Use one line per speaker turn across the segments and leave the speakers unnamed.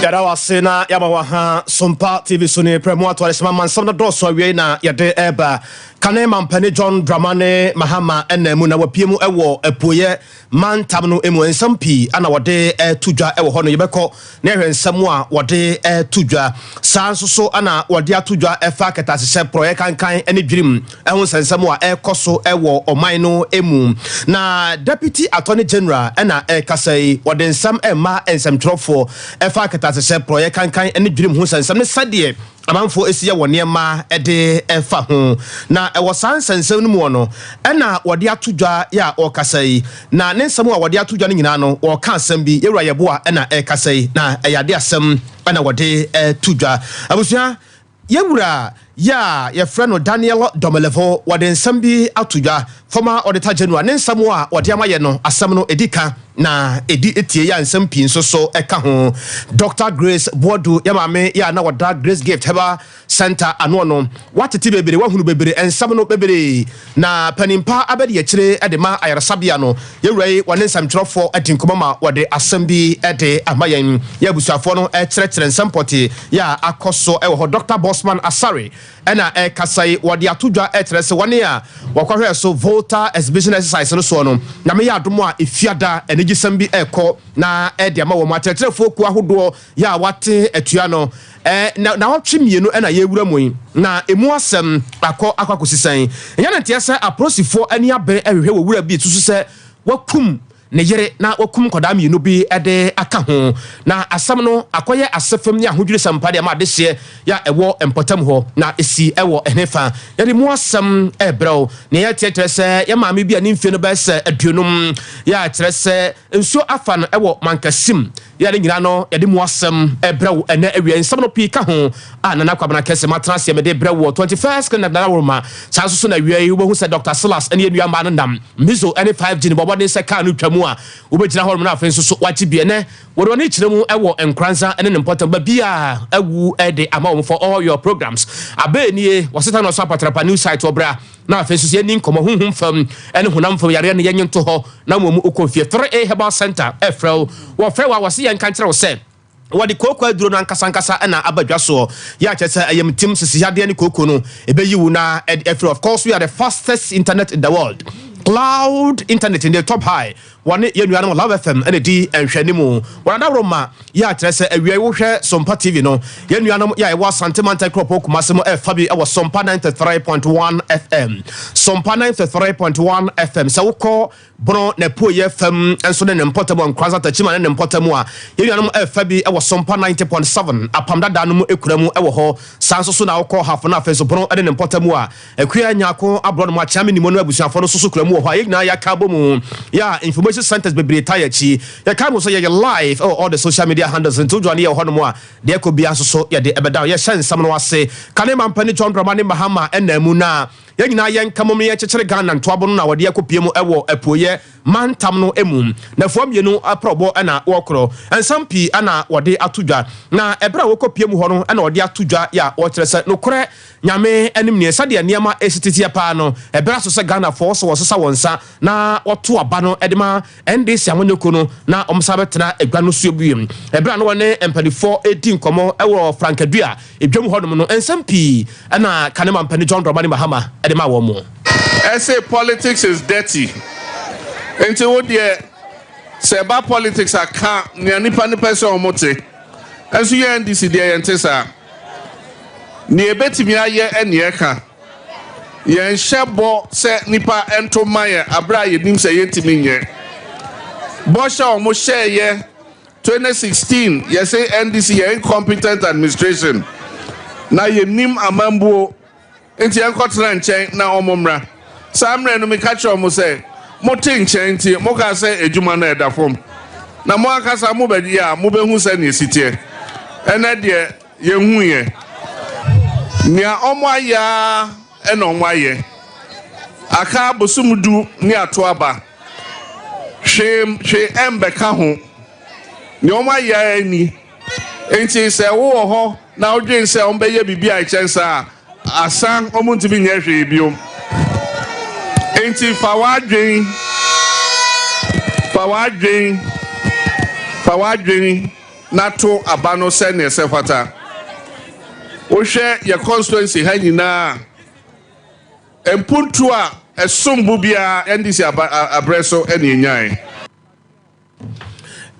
Yada wasena yabawaha Sompa TV suni premu atu alisema mansam na doso awie na yade eba kane mampani John Dramane Mahama ene mu na wapiemu ewo epoye mantam no emu ensam pi ana wade tudwa ewo ho no yebekọ na ehwe ensam a wade tudwa sansoso ana wade atudwa efa ketasese proye kankan ene dwirim ehun sensam a ekoso ewo oman no emu na Deputy Attorney General ena kasai wade ensam ema ensam trofo efa ketasese proye kankan ene dwirim hu sensam ne sade amanfo esiye wone ma ede efa ho na ewo sansensem no mu no ena wode atodwa ya okasai na ne nsem a wode atodwa no nyina no o ka asem bi yewura yeboa ena ekasai na eyade asem ena wode tudwa abusua yewura ya ye friend no Daniel Domelevo wode nsem bi atodwa former auditor general ne nsem a wode amaye no asem no edika na edi etie ya nsem pin so eka ho Dr. Grace Bodu yamame ya na wada Grace Gift heba center ano no watete bebere wahunu bebere ensam no bebere na panimpa abedi yekire edema ayarsabia no yewrai wane nsam trofo edinkomo ma wade assembi ede amayen ya busuafo no ekire nsempoti ya akoso ewo Dr. Bosman Asare ena kasai wade atudwa ekire se wane a wakwahwe so Volta exhibition exercise no so no na me ya adomo a efiada gisambi eko na ede ama wo matetrefo ku ahodo ya wate atua no na watwemienu na yewura mu na emu asem akwakusisan enya na ntia se aprosifo ani abere ehwe wo wura bi tusu se wakum ne yere na wakum kodam yenu bi ede aka ho na asam no akoye asefam ni ahodwire sampade ma de hye ya ewo empotam ho na esi ewo enefa yede mu asam ebrew ne ya tietere se ya maame bi ani mfie no ba se aduonum ya tere se nso afa no ewo mankasim ya de nyina no yede mu asam ebrew ene awie nsam no pi ka ho anana kwabana kese matrase me de brew 21st kan na roma sanso so na wie wo hu se Dr. Silas ene enua ma no ndam mizo ene 5G ne bobo de se ka no twamu a ubejira ho na afen so wachi bi ene wodo ne kiremu ewo enkranza ene ne important ba bia awu ede ama for all your programs abenie waseta no so apatrapa new site obra na afen so ye nkomo hunhum fam ene honam fam yare ne yento ho na momu okofie 3A Herbal Center efrel wo fe wa wase yen kantre wo se wadi koko aduro na nkasa na abadwa so ya chese ayem tim sisi yade ne koko no ebeyiwu na efrel. Of course we are the fastest internet in the world, cloud internet in the top high. One yenu anu Love FM ene di enhwanimu wanda roma ya trese awie wo hwe Sompa TV no yenu anu ya ewa santimanta crop okumasemo fabi ewa Sompa 93.1 FM Sompa 93.1 FM se woko bro na poye FM enso ne mpotamo nkwaza tachima ne mpotamo a yenu anu fabi ewa Sompa 90.7 apamda danum ekuramu ewo ho sanso so na woko half na afenso bro ne mpotamo a ekua nyako abro no ma chame ni mono abusuafo no so kuramu ho ayigna ya kabomu ya information centers bebre tayachi ya kamo so ya live all the social media handles into join here hono mo a de ko bia so ya de ebeda ya shan sam no ase kane mampani John Dramane Mahama enamu na ya nyina yen kamo me ya chekere Ghana ntoabo no na wade akopiem ewo apoye mantam no emu na fo mienu aprobo na wokro ensampi ana wade atudwa na ebra wokopiem ho no na wade atudwa ya wokyerese no kore nyame anim ne sade niema esititia pa no ebra so se Ghana force wo so wonsa na woto aba no edema NDC amonyoko no na omsa betena egwa no suo buem ebra no wone empanifo edi nkomo ewo Frankadua edwam ho no ensampi ana kanema mpani John Dramane Mahama edema wo mo.
I say politics is dirty. Enti wo de say ba politics aka ne nipa ne person omote enso ye NDC de ye ntesa ne ebetimi aye ene eka ye nhebo se nipa ento maye abra ye nim se ye ntimi nye bosha omo share ye 2016 ye say NDC ye incompetent administration na ye nim amambuo enti enkotra nchen na omomra samre no me catch omo say motin chenti mo ka se ejuma na edafom na mo akasa mo bedi a mo behu se na esitie ene de ye hu ye nia omo aya ena omo aye aka bosumdu ni ato aba hwe embeka ho ni omo aya ani enti se wo ho na odwen se ombe ye bibia ichensa asan omo ntimi nye hwe biom enti fawadwen nato abano send yourself ata wo hwe your constituency ha nyina empuntu a esombu bia ndisi abreso ene nyan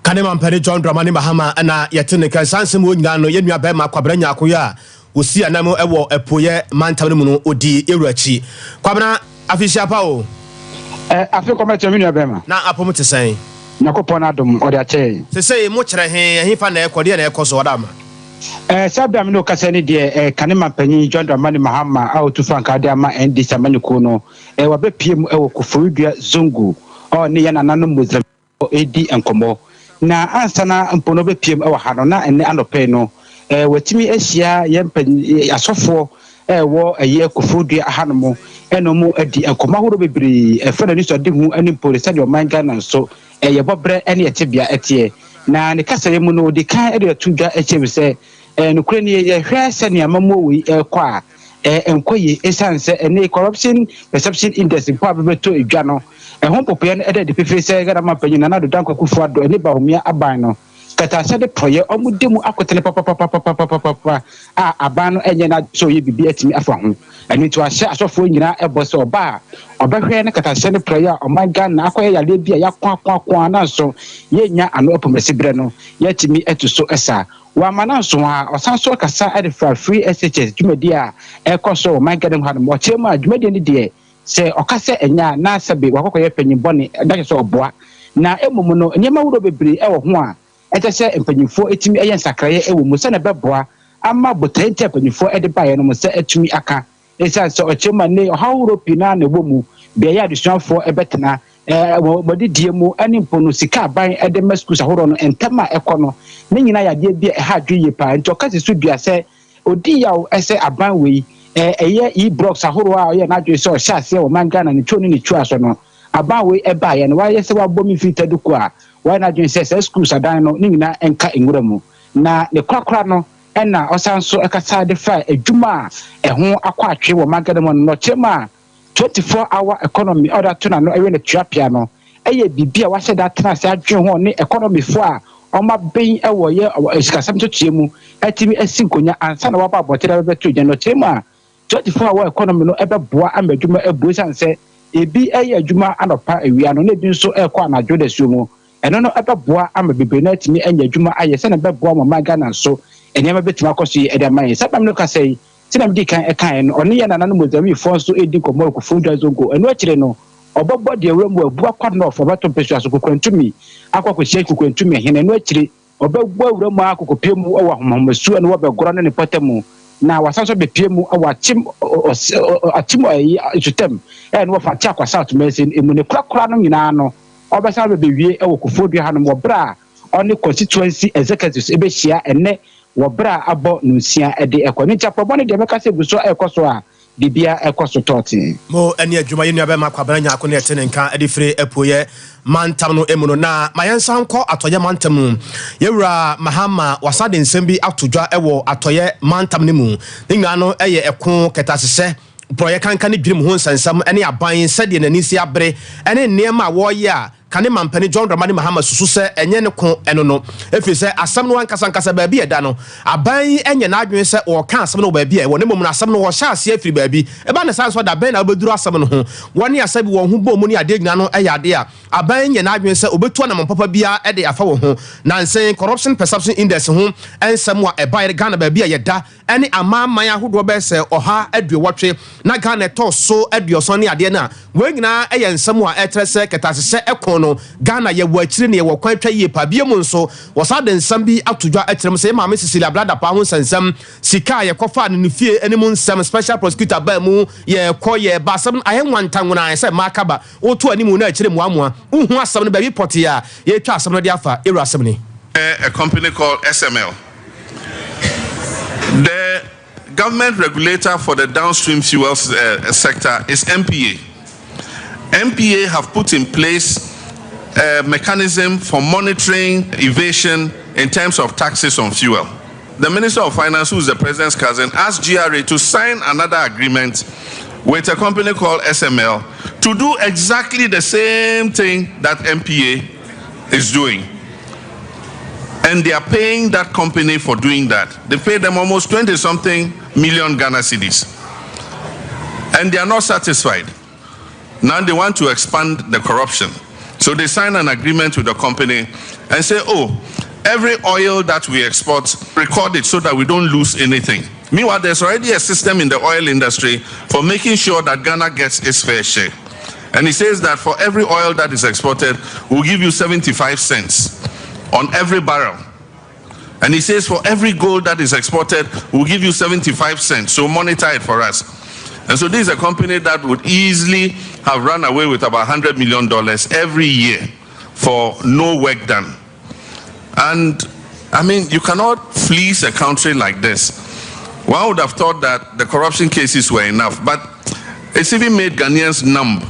Kanema mpere John Dramani Mahama na yetene kan sansem wo nyina no yenua ba ma kwabra nyakoya a osi anam ewo epoye mantam mu no odi ewurachi kwabra afisia pa o
afi komete menua ba ma
na apom tesen
nakopon adom odi ache
sesei mo kire he fa na ekode na ekoso odama
sabia me no kasa ni de Kanema panyin John Dramani Mahama a otu franka de ama ndi samanyiko no wa be piem ewo Koforidua Zongo o ne yana nanu mozam edi enkomo na ansana mpono be piem ewo ha no na ene anope no watimi ahia yempanyi asofo wo eye Koforidua ahanomo eno mu edi enkomo horo bebre efena ni so de hu ani polisa de omanga na so ye bobre ene yetebia etie na ne kasa yemu no de kan ede atudwa echebe se nukure ni ye hwe se ne amamo wi kwa enkoyi esanse ene corruption perception index kwa bebeto edwa no ho popo ye ede de pefe se gara mapanyi na do danko kufu ado ene ba homia aban no kata se de proye omudemu akotele papa aban no enye na so ye bibi atimi afa ho ene to ahye asofo nyina ebo se oba obahwe ne kata se de proye o my god na akoye yale bia yakwa na so ye nya ano apomrese bre no yatimi etuso esa wa mananso a osanso kasa ede free SHS dwumadi a ekoso my god ha no chema dwumadi ni de se okase enya na sebe wakokoye panyimbo da so oboa na emum no nyema wuro bebre ewo ho a etese empanyimfo etimi eye nsakraye ewo mu se na beboa ama botente panyimfo ede baye no mu se etumi aka esa so ochema ne hawuro pina na bomu be ya adusuafo ebetena bodi diemu ani mpono sika ban ede maskus ahoro no entama ekono ne nyina ya de bi ha dweye pa nti okase so dua se odi yawo ese aban wei eye e blocks ahoro a ye na dwe so hya se o mangana ne twoni ne twa so no aban wei eba ye no wa ye se wa bomi fita duku a wa na dwe se schools adan no ne nyina enka enwura mu na ne kwakra no ena osanso ekasa de fa adwuma eho akwa atwe wo mangana mo no chema 24-hour economy order to na no ewe ne tuapia no eye bibia wa sheda tena se adwen ho ne economy fo a oma ben ewo ye esikasam totiemu atimi asinkonya ansa na waba abotira bebeto gye no chema 24-hour economy no ebeboa amadwuma ebu sanse ebi eye adwuma anopa ewia no ne bi nso ekọ anadwo da suomu eno no ebeboa amabibe na atimi anya adwuma aye se na beboa mo magana so enyama betima akoso ye edamanye sabam no kasai tinam di kan ekan no oni ya nananom mozami fonso edi komoro Koforidua Zongo eno akire no obobo de ewremu abu akwa no for bato pesu asokokantumi akwakohye kokantumi hene eno akire obabu ewremu akokopiem ewa homasu eno wabegoro ne potamu na wasanso bepiemu ewa achim ayi jutem eno wafa tia kwa south mesin emu ne krakra no nyina no obasa bebewie ewo Koforidua hanom obra oni constituency executives ebehia ene wobra abo nunsia ede ekoni chapobone de mekase guso ekoso a bibia ekoso toti
mo eni adwuma yenu aba makwabana nyako ne etene nka ede fire epoye mantam no emuno na mayensa nko atoye mantam yewura Mahama wasade nsembi atodwa ewo atoye mantam ne mu ninga no eye eko ketasese proye kanka ne dwirim ho nsansam ene aban sede nani si abre ene niema wo ye a Kanema mpani John Dramani Mahama susu se enye ne ko eno no efise asam no wankasa baabi eda no aban enye na adwen se o ka asam no baabi e woni mom na asam no wo hya ase afiri baabi e ba ne sanso da ben na obeduru asam no ho woni asabi wo ho bom ni ade nyina no eyade a aban enye na adwen se obetu na papa bia e de afa wo ho na nsen corruption perception index ho ensam wa e ba Ghana baabi a yeda ene amaman ahodo be se oha aduwotwe na Ghana to so aduoson ni ade na we nyina eye nsam wa etrese ketasese ekon no Ghana ye wachire ne ye wakwa ye pa bie mu nso wasade nsam bi atodwa atirem se maame Cecilia Blada pa ho nsensam sika ye kofa ne fie ene mu nsam special prosecutor ba mu ye ko ye basam ayenwantanwona se makaba oto animu na akire mu amoa uhu asam no ba bi potia ye twa asam no de afa eru asam ni
a company called SML. The government regulator for the downstream fuels sector is MPA. MPA have put in place a mechanism for monitoring evasion in terms of taxes on fuel. The Minister of Finance, who is the President's cousin, asked GRA to sign another agreement with a company called SML to do exactly the same thing that MPA is doing. And they are paying that company for doing that. They pay them almost 20-something million Ghana cedis. And they are not satisfied. Now they want to expand the corruption. So they sign an agreement with the company and say, oh, every oil that we export, record it so that we don't lose anything. Meanwhile, there's already a system in the oil industry for making sure that Ghana gets its fair share. And he says that for every oil that is exported, we'll give you 75 cents on every barrel. And he says for every gold that is exported, we'll give you 75 cents. So monitor it for us. And so this is a company that would easily have run away with about $100 million every year for no work done. And I mean, you cannot fleece a country like this. One would have thought that the corruption cases were enough, but it's even made Ghanaians numb.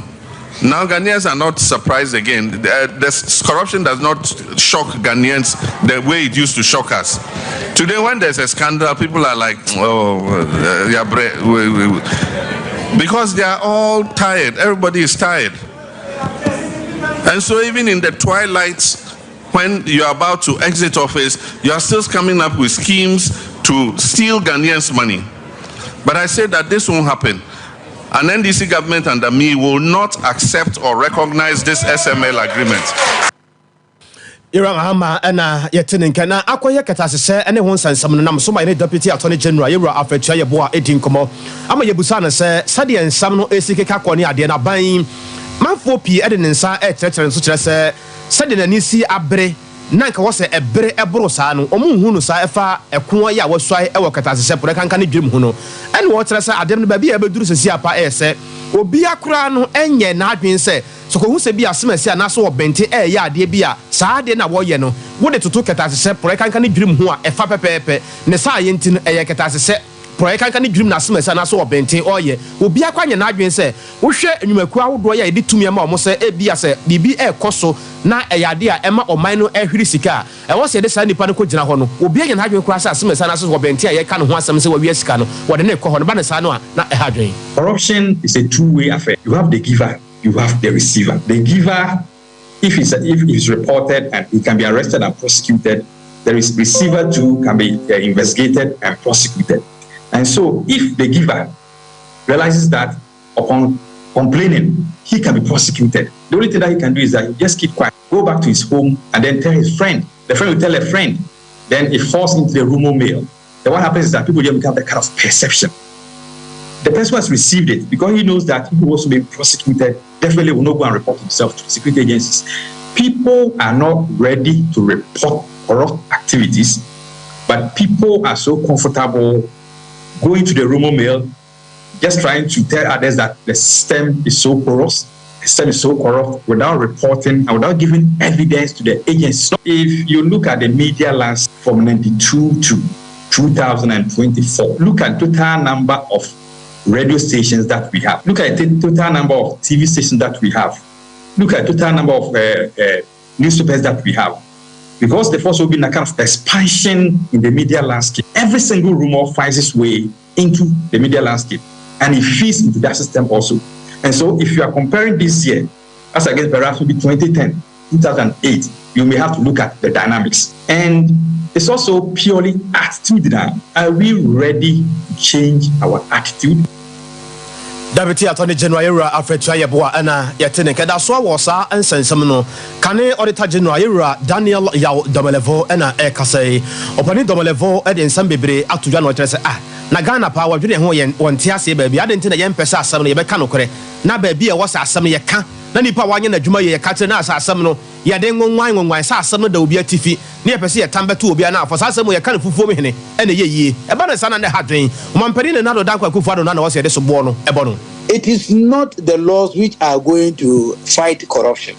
Now Ghanaians are not surprised again. The corruption does not shock Ghanaians the way it used to shock us. Today when there's a scandal, people are like, oh, because they are all tired. Everybody is tired. And so even in the twilight, when you are about to exit office, you are still coming up with schemes to steal Ghanaians' money. But I say that this won't happen. An NDC government under me will not accept or recognize this SML agreement.
Hama and Yetin Kana, Aqua Catasa, and one sense some number so my deputy attorney general, Yura after Chayabua 18 Como. Ama Yabusana said, Sadi and Samno Esika Kakwania, Diana buying Manfopi, Edinsa, etc. such as Sadi and Nisi Abre. Nanka was a bre ebrosano, Omuhunu sa efa a kuaya was why our catasa Purakan dream huno. And what I said, I didn't be able to see a pa ese, or be a crano, and ye not being said. So who say be a smith and so benti eh ya de bia, sa de na woyeno, would it to took catasa Purakan dream hua, a fa pepe, Nessa yentin a catasa. Purakan dream na smith and so benti or ye, will be a quanya not being said, who share and you may crowd where I did to me a mom, say a bia say, be a coso. Na eyadea ema oman ehwiri sika e wo se de sa nipa no ko gina ho no obi agye na hadwen kura sa asem sa na so wo benti aye ka no ho asem se wo wi sika no wo de na ekọ ho no ba na sa no na e hadwen.
Corruption is a two-way affair. You have the giver, you have the receiver. The giver, if it's reported and he can be arrested and prosecuted, the receiver too can be investigated and prosecuted. And so if the giver realizes that upon complaining, he can be prosecuted. The only thing that he can do is that he just keep quiet, go back to his home, and then tell his friend. The friend will tell a friend. Then it falls into the rumor mill. Then what happens is that people just become that kind of perception. The person who has received it, because he knows that he will also be prosecuted, definitely will not go and report himself to security agencies. People are not ready to report corrupt activities, but people are so comfortable going to the rumor mill, just trying to tell others that the system is so porous, the system is so corrupt, without reporting and without giving evidence to the agencies. So if you look at the media landscape from 92 to 2024, look at the total number of radio stations that we have. Look at the total number of TV stations that we have. Look at the total number of newspapers that we have. Because there's also been a kind of expansion in the media landscape. Every single rumor finds its way into the media landscape. And it feeds into that system also. And so if you are comparing this year, as against perhaps maybe 2010, 2008, you may have to look at the dynamics. And it's also purely attitudinal. Are we ready to change our attitude?
Deputy Attorney General Yura Alfred Chayabua ana yetene keda so wosa ensensem no kane Auditor General Yura Daniel Yaw Domelevo ana ekasai opani Domelevo e de nsam bebre atodwa no kire se na Ghana pa wadwene ho yen wonte ase ba bia de ntene yen pese asem no ye beka no kore na ba bia wo sa asem ye ka na nipa wanye na dwuma ye ka tire na asem no ye de ngonwan sa asem no da obi atifi na ye pese ye tambeto obi na afo sa asem ye ka no fufuo mehene ene ye yie e ba na sa na hadwen mampani ne na do dan kwa kufu ado na wo se de so bo no e bo no.
It is not the laws which are going to fight corruption,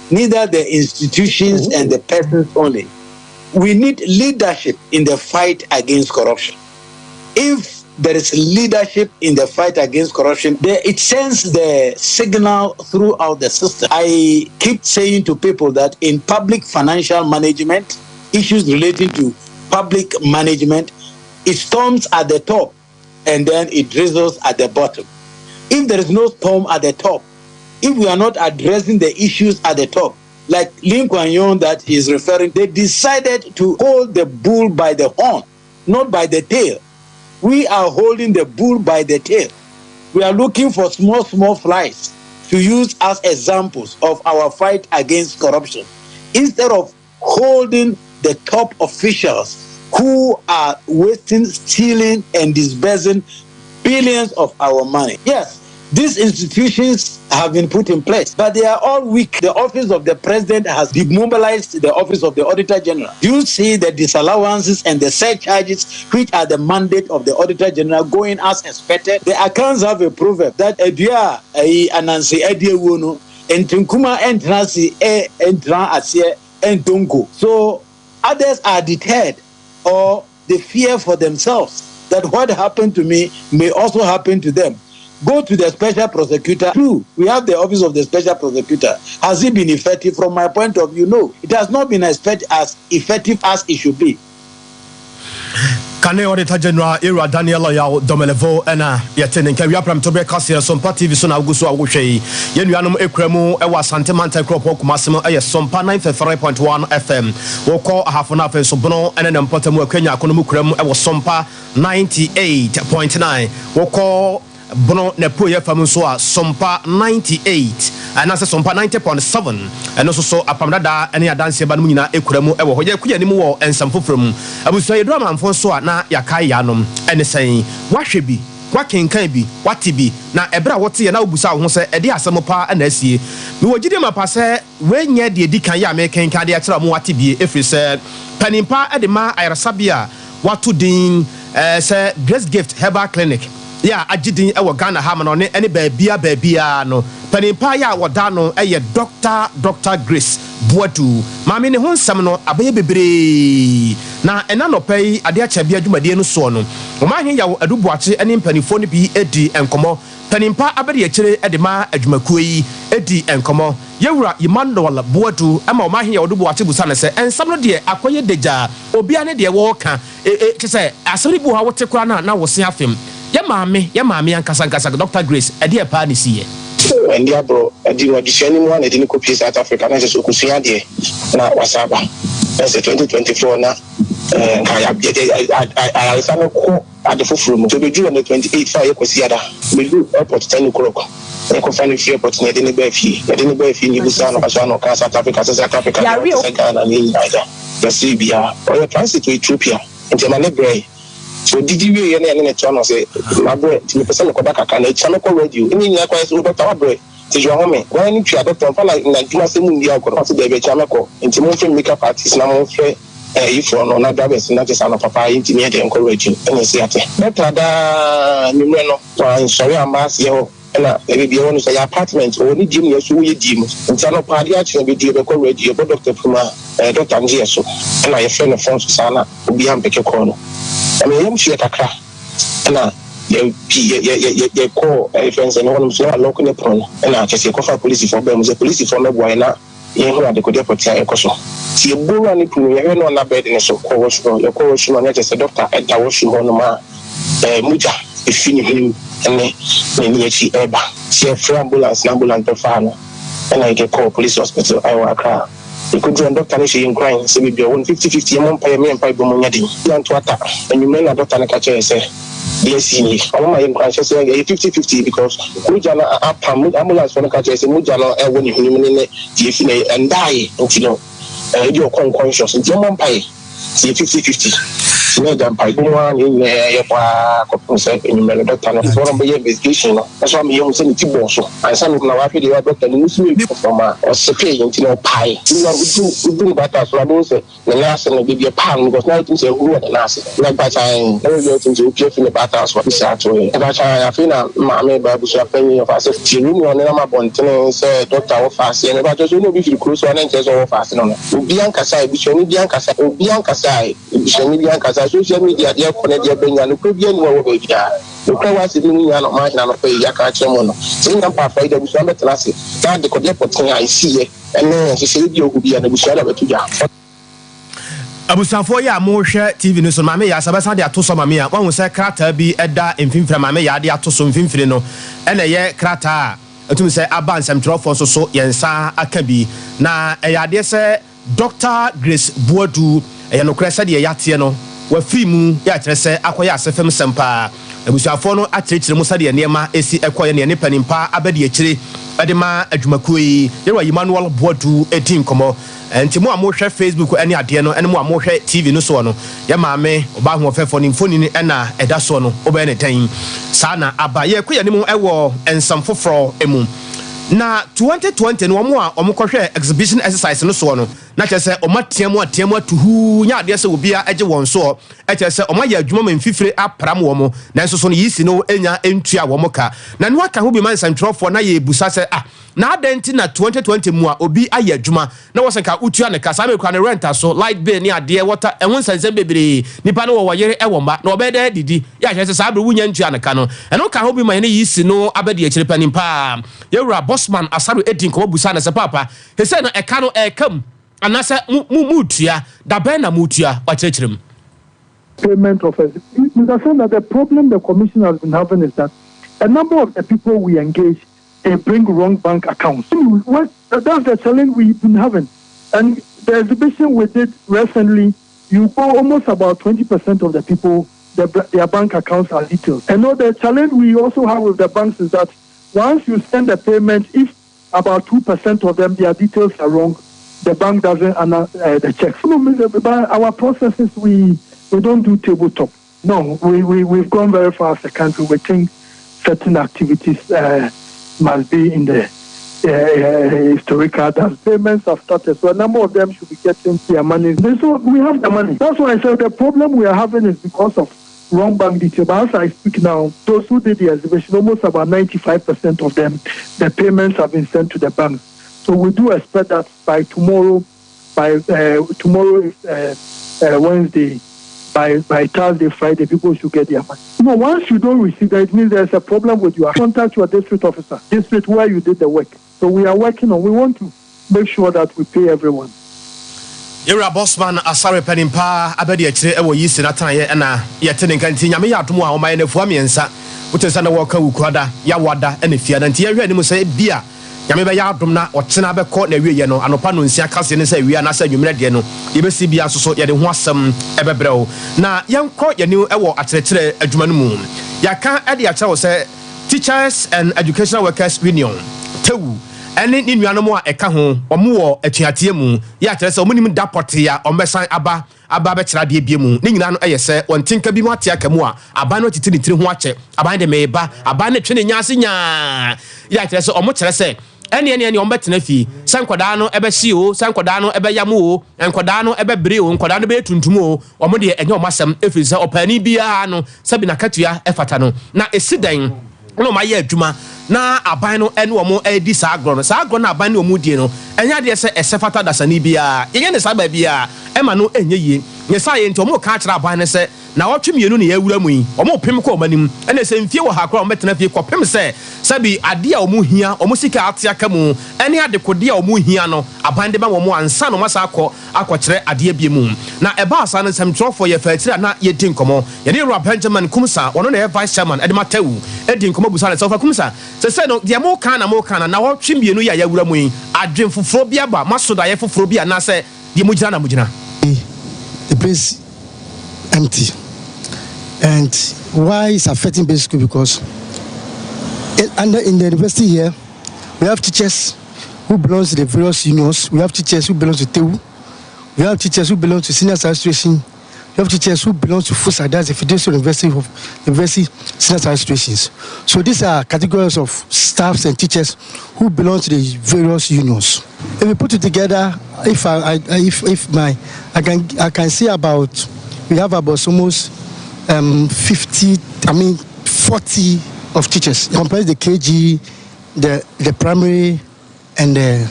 neither the institutions and the persons only. We need leadership in the fight against corruption. If there is leadership in the fight against corruption, it sends the signal throughout the system. I keep saying to people that in public financial management, issues relating to public management, it storms at the top and then it drizzles at the bottom. If there is no storm at the top, if we are not addressing the issues at the top, like Lee Kuan Yew that he's referring, they decided to hold the bull by the horn, not by the tail. We are holding the bull by the tail. We are looking for small flies to use as examples of our fight against corruption, instead of holding the top officials who are wasting, stealing, and disbursing billions of our money. Yes, these institutions have been put in place, but they are all weak. The office of the president has demobilized the office of the auditor general. You see the disallowances and the surcharges, which are the mandate of the auditor general, going as expected. The accounts have a proverb that Edua anansi ediewuno entinkuma entransi entran asie entonko. So others are deterred, or they fear for themselves that what happened to me may also happen to them. Go to the special prosecutor. True, we have the office of the special prosecutor. Has it been effective? From my point of view, no. It has not been as effective as it should be.
Kane Auditor General Era Daniel Yao Domelevo ena yetene nka wi apram to be kase Sompa TV so na aguso awohwe ye nuanom ekremu e wa Santemanta Kropo Kumasem e Sompa 93.1 FM wo ko ahafo na afen so bono ene ne mpotamu akwanya akono kremu e wo Sompa 98.9 wo ko bono ne poye fam so a Sompa 98 ana se Sompa 90.7 eno so apamdada ene adanse ba no nyina ekremu e wo hoye kuya ni mu wo ensam fofrom abuso yedro manfo so a na yakai yanom ene sen wahwe bi wakenkan bi watibi na ebra wote ye na obusa ho se ede asem pa na asie mi wogide mapa se wenye de edikan ya mekenkan de akira mo watibi efri se panimpa ede ma ayresabia watu din se Grace Gift Herbal Clinic ya agidin e wo Ghana ha no ne ene baabia no panimpa ya woda no eye Dr. Grace Boadu mame ne ho nsam no abaye bebre na ena no pai ade acha bia dwumade no so no o ma hwen ya wo adubuache ene mpanifo no bi edi enkomo panimpa abede ya kire ede ma adwumakuo yi edi enkomo yewura Emmanuel Boadu ama o ma hwen ya adubuache busa ne se ensam no de akoye deja obia ne de wo ka kise asori bu ha wote kura na wo se afem ya maame ankasa Dr. Grace ede e pa ne siye
and the bro di wajishani mu na dini copy South Africa na so kusuya de na wasaba that's 2024 na I saw ko adefo from so be do on the 28th fa yekosi ada we do airport 10 o'clock e ko find the airport na dini ba fi ni busa no kaso no ka South Africa Ghana ni ida ya Serbia or transit to Ethiopia into Manebray. So did you hear any channel say my boy to the person ko daka kana channel ko radio any nya kwa so doctor boy to your home when you doctor for like na juma se mu ndia ko so dey be channel ko nti mo fe make up artist na mo fe if no na drivers na just na papa nti me dey encourage any say ate better da nimre no so sorry ambas ye ho na e bi wonu say apartment o ni gym ye so ye gym nti no pa dia che be dey be ko radio but doctor Puma doctor ngie so na ye fe no phone so sana obi am peke ko no I mean, I'm sure Kakra. And you call a friends and one so local prone. And I just call police for them, the police for no boy now. You know, they could deport a coso. See a bull on the pool, you have no bed in a so course, your course, you just a doctor at the washing on Muja, if you him and then she ever. See a free ambulance to farm. And I get call police hospital, I will cry. You could join Dr. Nishi in crying, say, with your own 50-50 among pay me and pay Bomonadi. You want to attack, and you may not Dr. Nakacha say, yes, all my inquiries say 50-50 because Mujana up ambulance for Nakacha, Mujana, when you and die, you know, you're conscious, and your mom pay, say 50-50. No damn pipe one in your concept in your doctor. It's one of my investigation. That's why I'm young saying it's also. And some of my wife, they are doctor, and you from or sepay into no pie. We do better, so I don't say the last and give you a pound because now you say who are the last. Like by time, every year things you pay from the battles, what is that to me? If I try, I feel that my baby shall pay of us. If you know, I'm born to say doctor or fast, and if I just know if you cruise one and just over fast on it. Bianca side, which only Bianca side, which only Bianca side. Social media, they are connected. They are Nubian or baby. The crowd is in the mind and pay Yakachamono. Saying I'm afraid that we shall not last it. That the Codepo I see it, and then she said you will be an Abushara to Jam.
Abusanfo ya mo hwe TV no so mame ya sabasa de atoso mame ya won se krata bi eda mfimfira mame ya de atoso mfimfiri no ene ye krata ɛtumi sɛ aba nsɛmtwerɛfoɔ nso so yɛnsa aka bi na ɛyɛ adeɛ sɛ Dr. Grace Buadu ɛyɛ nokorɛ sɛdeɛ yɛateɛ no wafiri mu yɛakyerɛ sɛ akɔyɛ asɛfam sɛm paa abusuafoɔ no akyerɛkyerɛ mu sɛdeɛ nneɛma ɛsi ɛkɔyɛ ne ne panimpa abɛde akyire ɛde ma adwumakuo yi yɛwɔ Emmanuel Buadu ɛdi nkɔmmɔ nti mo a mohwɛ Facebook ɛne adeɛ no ɛne mo a mohwɛ TV no soɔ no yɛ maame ɔba ahoɔfɛfoɔ ne mfoni no ɛna ɛda soɔ no wobɛyɛ ne dan saa na aba yɛkɔ yɛ ne mu ɛwɔ nsɛm foforɔ mu na 2020 no wɔn a wɔkɔhwɛ exhibition exercise no soɔ no na kyerɛ sɛ wɔn atiamu atuhu nya adeɛ sɛ obia agye wɔn soɔ ɛkyerɛ sɛ wɔn ayɛ adwuma ma mfifire apram wɔn nanso so no yi si no enya ntua wɔn ka na no aka ho bi ma nsɛntwerɛfoɔ na yɛ ebusa sɛ na adɛnti na 2020 mu a obi ayɛ adwuma na wɔsɛ ka utua ne ka saa mekwa ne renta so light bill ne adeɛ water ɛho nsɛnsɛm bebree nipa no wɔ yere ɛwɔ mba na ɔbɛda didi yɛ ahyɛ sɛ saa bere wunya ntua ne ka no ɛno ka ho bi ma yɛne yi si no abɛde akyire panim paa yɛwura Bosman Asaro edi nkɔmɔ busa na sɛ papa hesɛ no ɛka no ɛkam anasɛ mu tua da bɛn na mu tua wakyerɛkyerɛ mu
payment of it. We understand that the problem the commission has been having is that a number of the people we engage, they bring wrong bank accounts. That's the challenge we've been having. And the exhibition we did recently, you go almost about 20% of the people, their bank accounts are detailed. And now the challenge we also have with the banks is that once you send a payment, if about 2% of them, their details are wrong, the bank doesn't honor the checks. By our processes, we don't do tabletop. No, we've gone very far as a country. We think certain activities must be in the historical that payments have started. So a number of them should be getting their money. So we have the money. That's why I said the problem we are having is because of wrong bank details. But as I speak now, those who did the exhibition, almost about 95% of them, the payments have been sent to the bank. So we do expect that by tomorrow, tomorrow is Wednesday, by Thursday, Friday, people should get their money. No, once you don't receive that, it means there's a problem with you. Contact your district officer, district where you did the work. So we are working on, we want to make sure that we pay everyone.
Yura Bosman Asare Penimpa abedi akyire ewo yi sinatan ye na yete ne nkanti nyame ya adomo a o maye nefu amiensa wotesa na woka wukwada ya wada ene fia na nti ya hwe ni mu se bia nyame be ya adom na otena be ko na wiye no anopa no nsia kase ne se wiya na sa nwumre de no ye be si bia so so ye de ho asem ebebrɛw na yenko ye ni ewo akyerɛkyerɛ adwuma no mu yaka ade akyerɛw se Teachers and Educational Workers Union tewu ene ni nuanom a eka ho omo wo atuatie mu ya kyerɛ sɛ omo nim da pɔte ya ombesan aba bekyerɛ de bie mu ne nyina no ɛyɛ sɛ wɔntinka bi mu ate aka mu a aba no titi ne tiri ho akyɛ aba de meba aba ne twene nyaase nya ya kyerɛ sɛ omo kyerɛ sɛ ene omo betena fi sɛ nkɔdaa no ɛbɛhye o sɛ nkɔdaa no ɛbɛyam o nkɔdaa no ɛbɛbere o nkɔdaa no bɛtuntum o omo de enye omo asɛm efiri sɛ ɔpani bia no sɛ bi na katua ɛfata no na esidan no ma yɛ adwuma na aban no ene omo edi saa agro no saa agro na aban no omo die no enya de sɛ ɛsɛfata dasani bia yenye ne saa ba bia ɛma no enye yie nye saa yɛ nti omo ka kyerɛ aban ne sɛ na wɔtwe mienu ne yɛwura mu yi omo pem kɔ omanim ene sɛ mfie wɔ ha kora omo betena fie kɔ pem sɛ sabi ade a omo hia omo sika ate aka mu ene ade kode a omo hia no aban de ba omo ansa no masa akɔkyerɛ ade bia mu na ɛba asa no sɛmtrɔfo yɛ faatira na yɛdi nkɔmɔ yɛne Rob Benjamin Kumsa ɔno na yɛ vice chairman ɛde matewu ɛdi nkɔmɔ busa ne sɛ ɔfa Kumsa sɛ no deɛ mo kan na wɔtwe mienu yɛ yɛwura mu yi adwen foforo bi aba maso da yɛ foforo bi ana sɛ deɛ mo gyina na mo gyina
the place empty. And why it's affecting basic school? Because in the university here, we have teachers who belong to the various unions. We have teachers who belong to TEU. We have teachers who belong to senior administration. We have teachers who belong to FUSA, that's the Federal University of University Senior administrations. So these are categories of staffs and teachers who belong to the various unions. If we put it together, I can say about, we have about almost 40 of teachers. Comprise the KG, the primary, and the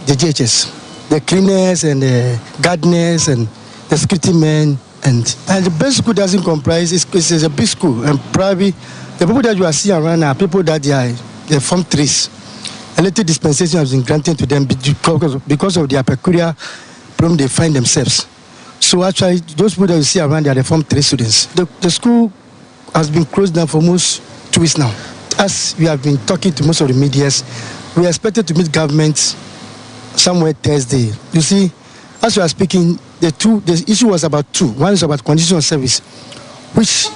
JHS, the cleaners and the gardeners and the security men, and the basic school doesn't comprise. It's a big school, and probably the people that you are seeing around are people that they form trees. A little dispensation has been granted to them because of their peculiar problem they find themselves. So actually, those people that you see around, they are the Form 3 students. The school has been closed down for almost 2 weeks now. as we have been talking to most of the medias, we are expected to meet government somewhere Thursday. You see, as we are speaking, the issue was about two. One is about condition of service, which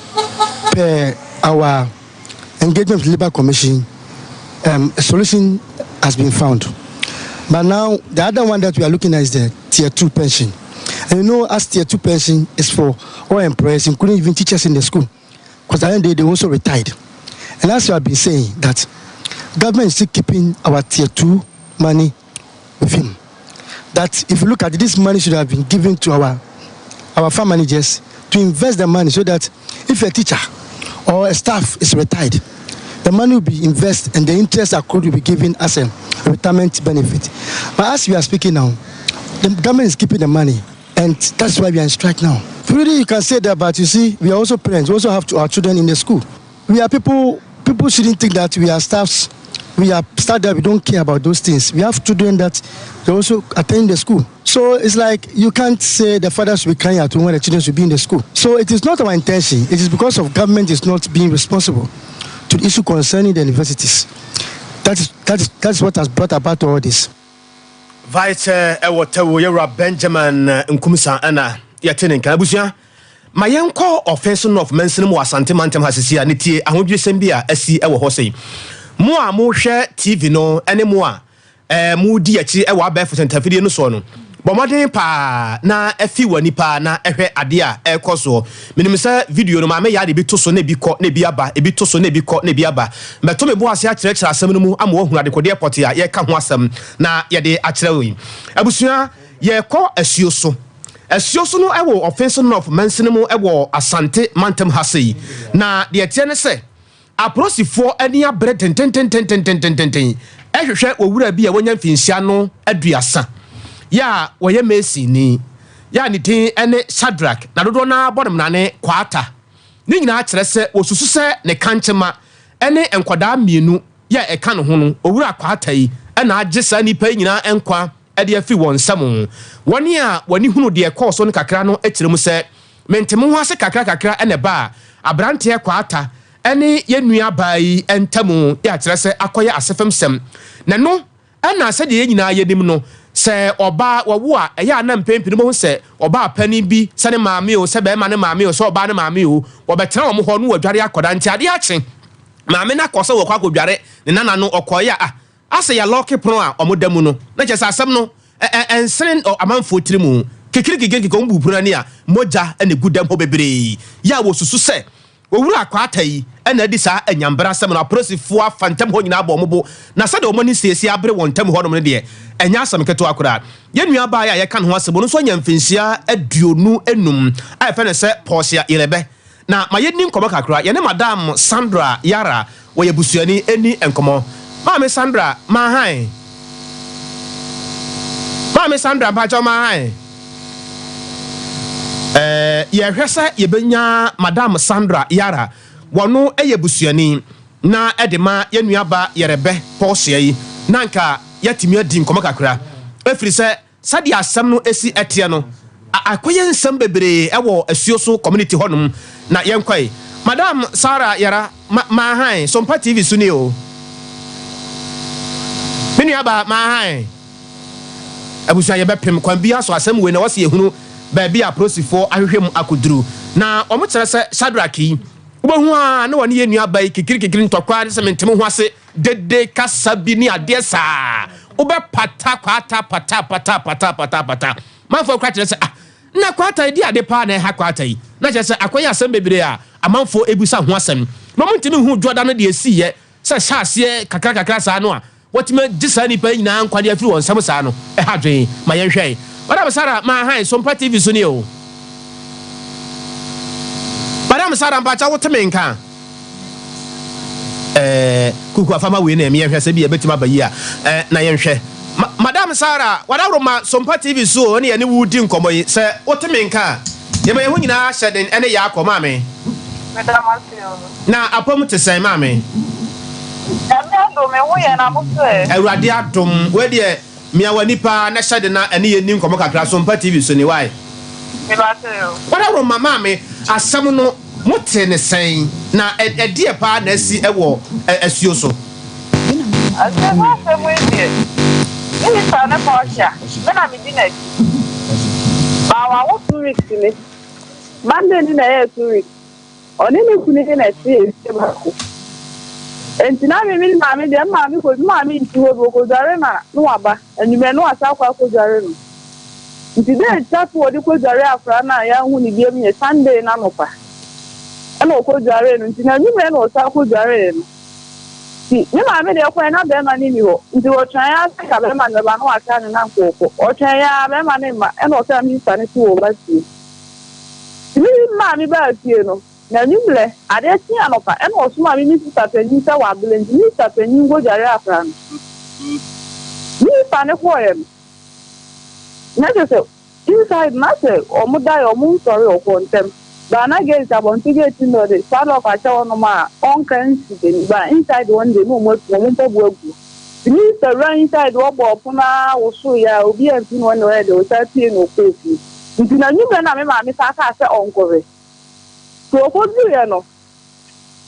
per our engagement with the Labour Commission, a solution has been found. But now, the other one that we are looking at is the Tier 2 pension. And you know, as Tier 2 pension is for all employers, including even teachers in the school, because at the end of the day, they also retired. And as you have been saying, that government is still keeping our Tier 2 money with him. That if you look at it, this money should have been given to our farm managers to invest the money so that if a teacher or a staff is retired, the money will be invested and the interest accrued will be given as a retirement benefit. But as we are speaking now, the government is keeping the money, and that's why we are in strike now. Really, you can say that, but you see, we are also parents. We also have our children in the school. We are people shouldn't think that we are staffs. We are staff that we don't care about those things. We have children that they also attend the school. So it's like you can't say the fathers will be crying at home when the children should be in the school. So it is not our intention. It is because of government is not being responsible to the issue concerning the universities. That is what has brought about all this.
Vice Ewotewo Benjamin Nkumsa ana yatene nkabusia mayenko offensive of mention mo asante mantem hasisia ne tie ahodwesem bia asi ewo hosei mo a mo hwe TV no ene mo a mo di achi ewo abefo sentafidie no so no bomoden pa na afi wani pa na ehwe ade a ekoso minim se video no ma me ya de bi to so na bi ko na bi aba e bi to so na bi ko na bi aba meto me bo ase a kire asem no mu am wo hunu de kode airport a ye ka ho asem na ye de a kire wi abusua ye ko asuo so no ewo offensive of mensinimo ewo asante mantem hasei na de tie ne se aprosifo ani abre tenten ehwehwe owura bi a wonya mfinsia no aduasa ya woye Messi ni ya ni tin ene Shadrack na dodo na bodem na ne kwata ni nyina kire se osusu se ne kanchema ene enkwada mienu ya eka ne ho no owura kwata yi ena agesa ni pa nyina enkwa ede afi won sam woni a wani hunu de ekoso no kakra no ekiremu se mentemu ho ase kakra ene ba abrante kwata ene yenua bai entamu ya kire se akoye asefem sem na no ena se de nyina yenim no se oba wawo a eya na mpempini mo se oba pani bi se ne maame o se be ma ne maame o se oba ne maame o wo betena wo mo ho no wadware akoda nti ade ache maame na kose wo kwa kodware ne nana no okoya ase ya lock pro a omodamu no na che asem no ensren o amanfo tirimu kekirikeke ko mbupura ni a moja ene gudam ho bebre ya wo susu se owura akwata yi ena di sa anyambra sem na prosifo afantem ho nyina aba omobo na sade omoni siesi abre wontam ho no ne de enya asem keto akura yenua ba ya ye kan ho asem no so nyamfinsia aduonu enum a fe ne se Portia Irebe na mayeni nkomo kakura ye ne madam Sandra Yara wo ye busuani eni enkomo Mama Sandra mahai Mama Sandra bajo mahai ye hwesa ye benya madam Sandra Yara wono eye busuani na edema yenua ba Yerebe Portia yi nanka yatimi adi nkomo kakra efiri se sadi asem no esi etie no akoye nsem bebre ewo asuoso community honum na yenkwai madam Sara Yara mahai Sompa TV suni o mini aba mahai abusuan ye bepem kwan bia so asem we na wase ehunu ba bia prosifo ahwehwem akoduru na omo kire se Shadraki ubohu a na woni ye nua ba kikiri ntokwa de se mentem ho ase dede kasa bi ni ade sa ube pata kwata pata manfo kwa kire se na kwata di ade pa na ha kwata yi na kire se akoya asem bebre a amanfo ebusa ho asem no mo ntimi hu dwoda no de esi ye se hyase kakra sa no a watima disani pa nyina nkwade afiri won sam sa no ha dwen ma yenhwe madam Sara mahai Sompa TV so ni o madam Sara mpa cha wotemenka kuku afama we na yenhwe se bi ebetima bayi a na yenhwe madam Sara wadawro ma Sompa TV so ne ye ne wudi nkomo yi se wotemenka ye ba ye hu nyina hyeden ene ya akoma me
madam Asio
na apom te sen ma me
me wo ye na mo se
Awurade adom we de mia wani pa na hyade na ene ye nim komo kakra Sompa TV so ni why
me ba se yo
wadawro mama me asam no mote ne sen na edie pa na asi ewo asuo so
asema semwe ni sana posha na mi dinner ba wa wo 2 weeks ni Monday ni na 2 weeks oni ni kuni ni na see ba ko entina mi mami de mami ko mami ntiwo ko dare na no aba enyume no asa kwa ko dare no nti de tatu odi ko dare afra na ya hu ni biem ye Sunday na no pa ana ko dare no nti na enyume no asa ko dare no ni mami de ko na be ma ni mi ho nti wo tran ya ka be ma ne ba no aka ne na nkoko o tran ya be ma ne ma ana o ta mi sa ne ti wo ba ti mi mami ba ti no na nimle ade ti anopa e no so ma mi sister penny se wa blend ni sister penny go jare afran ni pa ne ko em na je se inside na se o mu dai o mu sorry o ko ntem ba na ge ta bon ti ge ti no de sa lo ka cha ono ma on kan si de ba inside one day no mo po bu agu ni sister run inside wo bo puna wo so ya obi en ti no no e de o sa ti no ko fi nti na nimle na me ma mi sa ka se onkore so ko dire no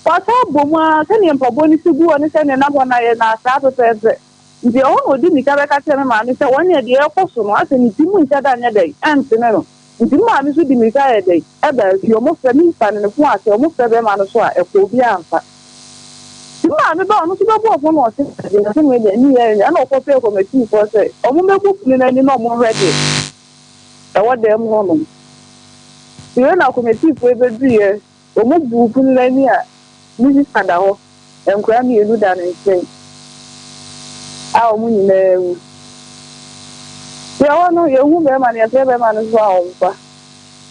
pata boma se ni mpabo ni sigu oni se ne na bona ye na sa to se ndi o no di ni ka be ka tere ma ni se woni de e ko so no ase ni ti mu nta da nya dai ante ne no ndi ma mi so di mi ka e dai e ba yo mo fe mi fa ne fu ase o mo fe be ma no so a e ko bi anfa ti ma mi ba no so be bo fo no se se me de ni ye na no ko pe ko me ti ko se o mo me bu ni na ni no mo ready e wo de mo no Yo na committee for every year. Omo bu kun la ni a Mrs. Kadaho. Enkura mi elu da na nse. A omo ni na ewu. Ya wono ye hu be ma na be ma no so a ompa.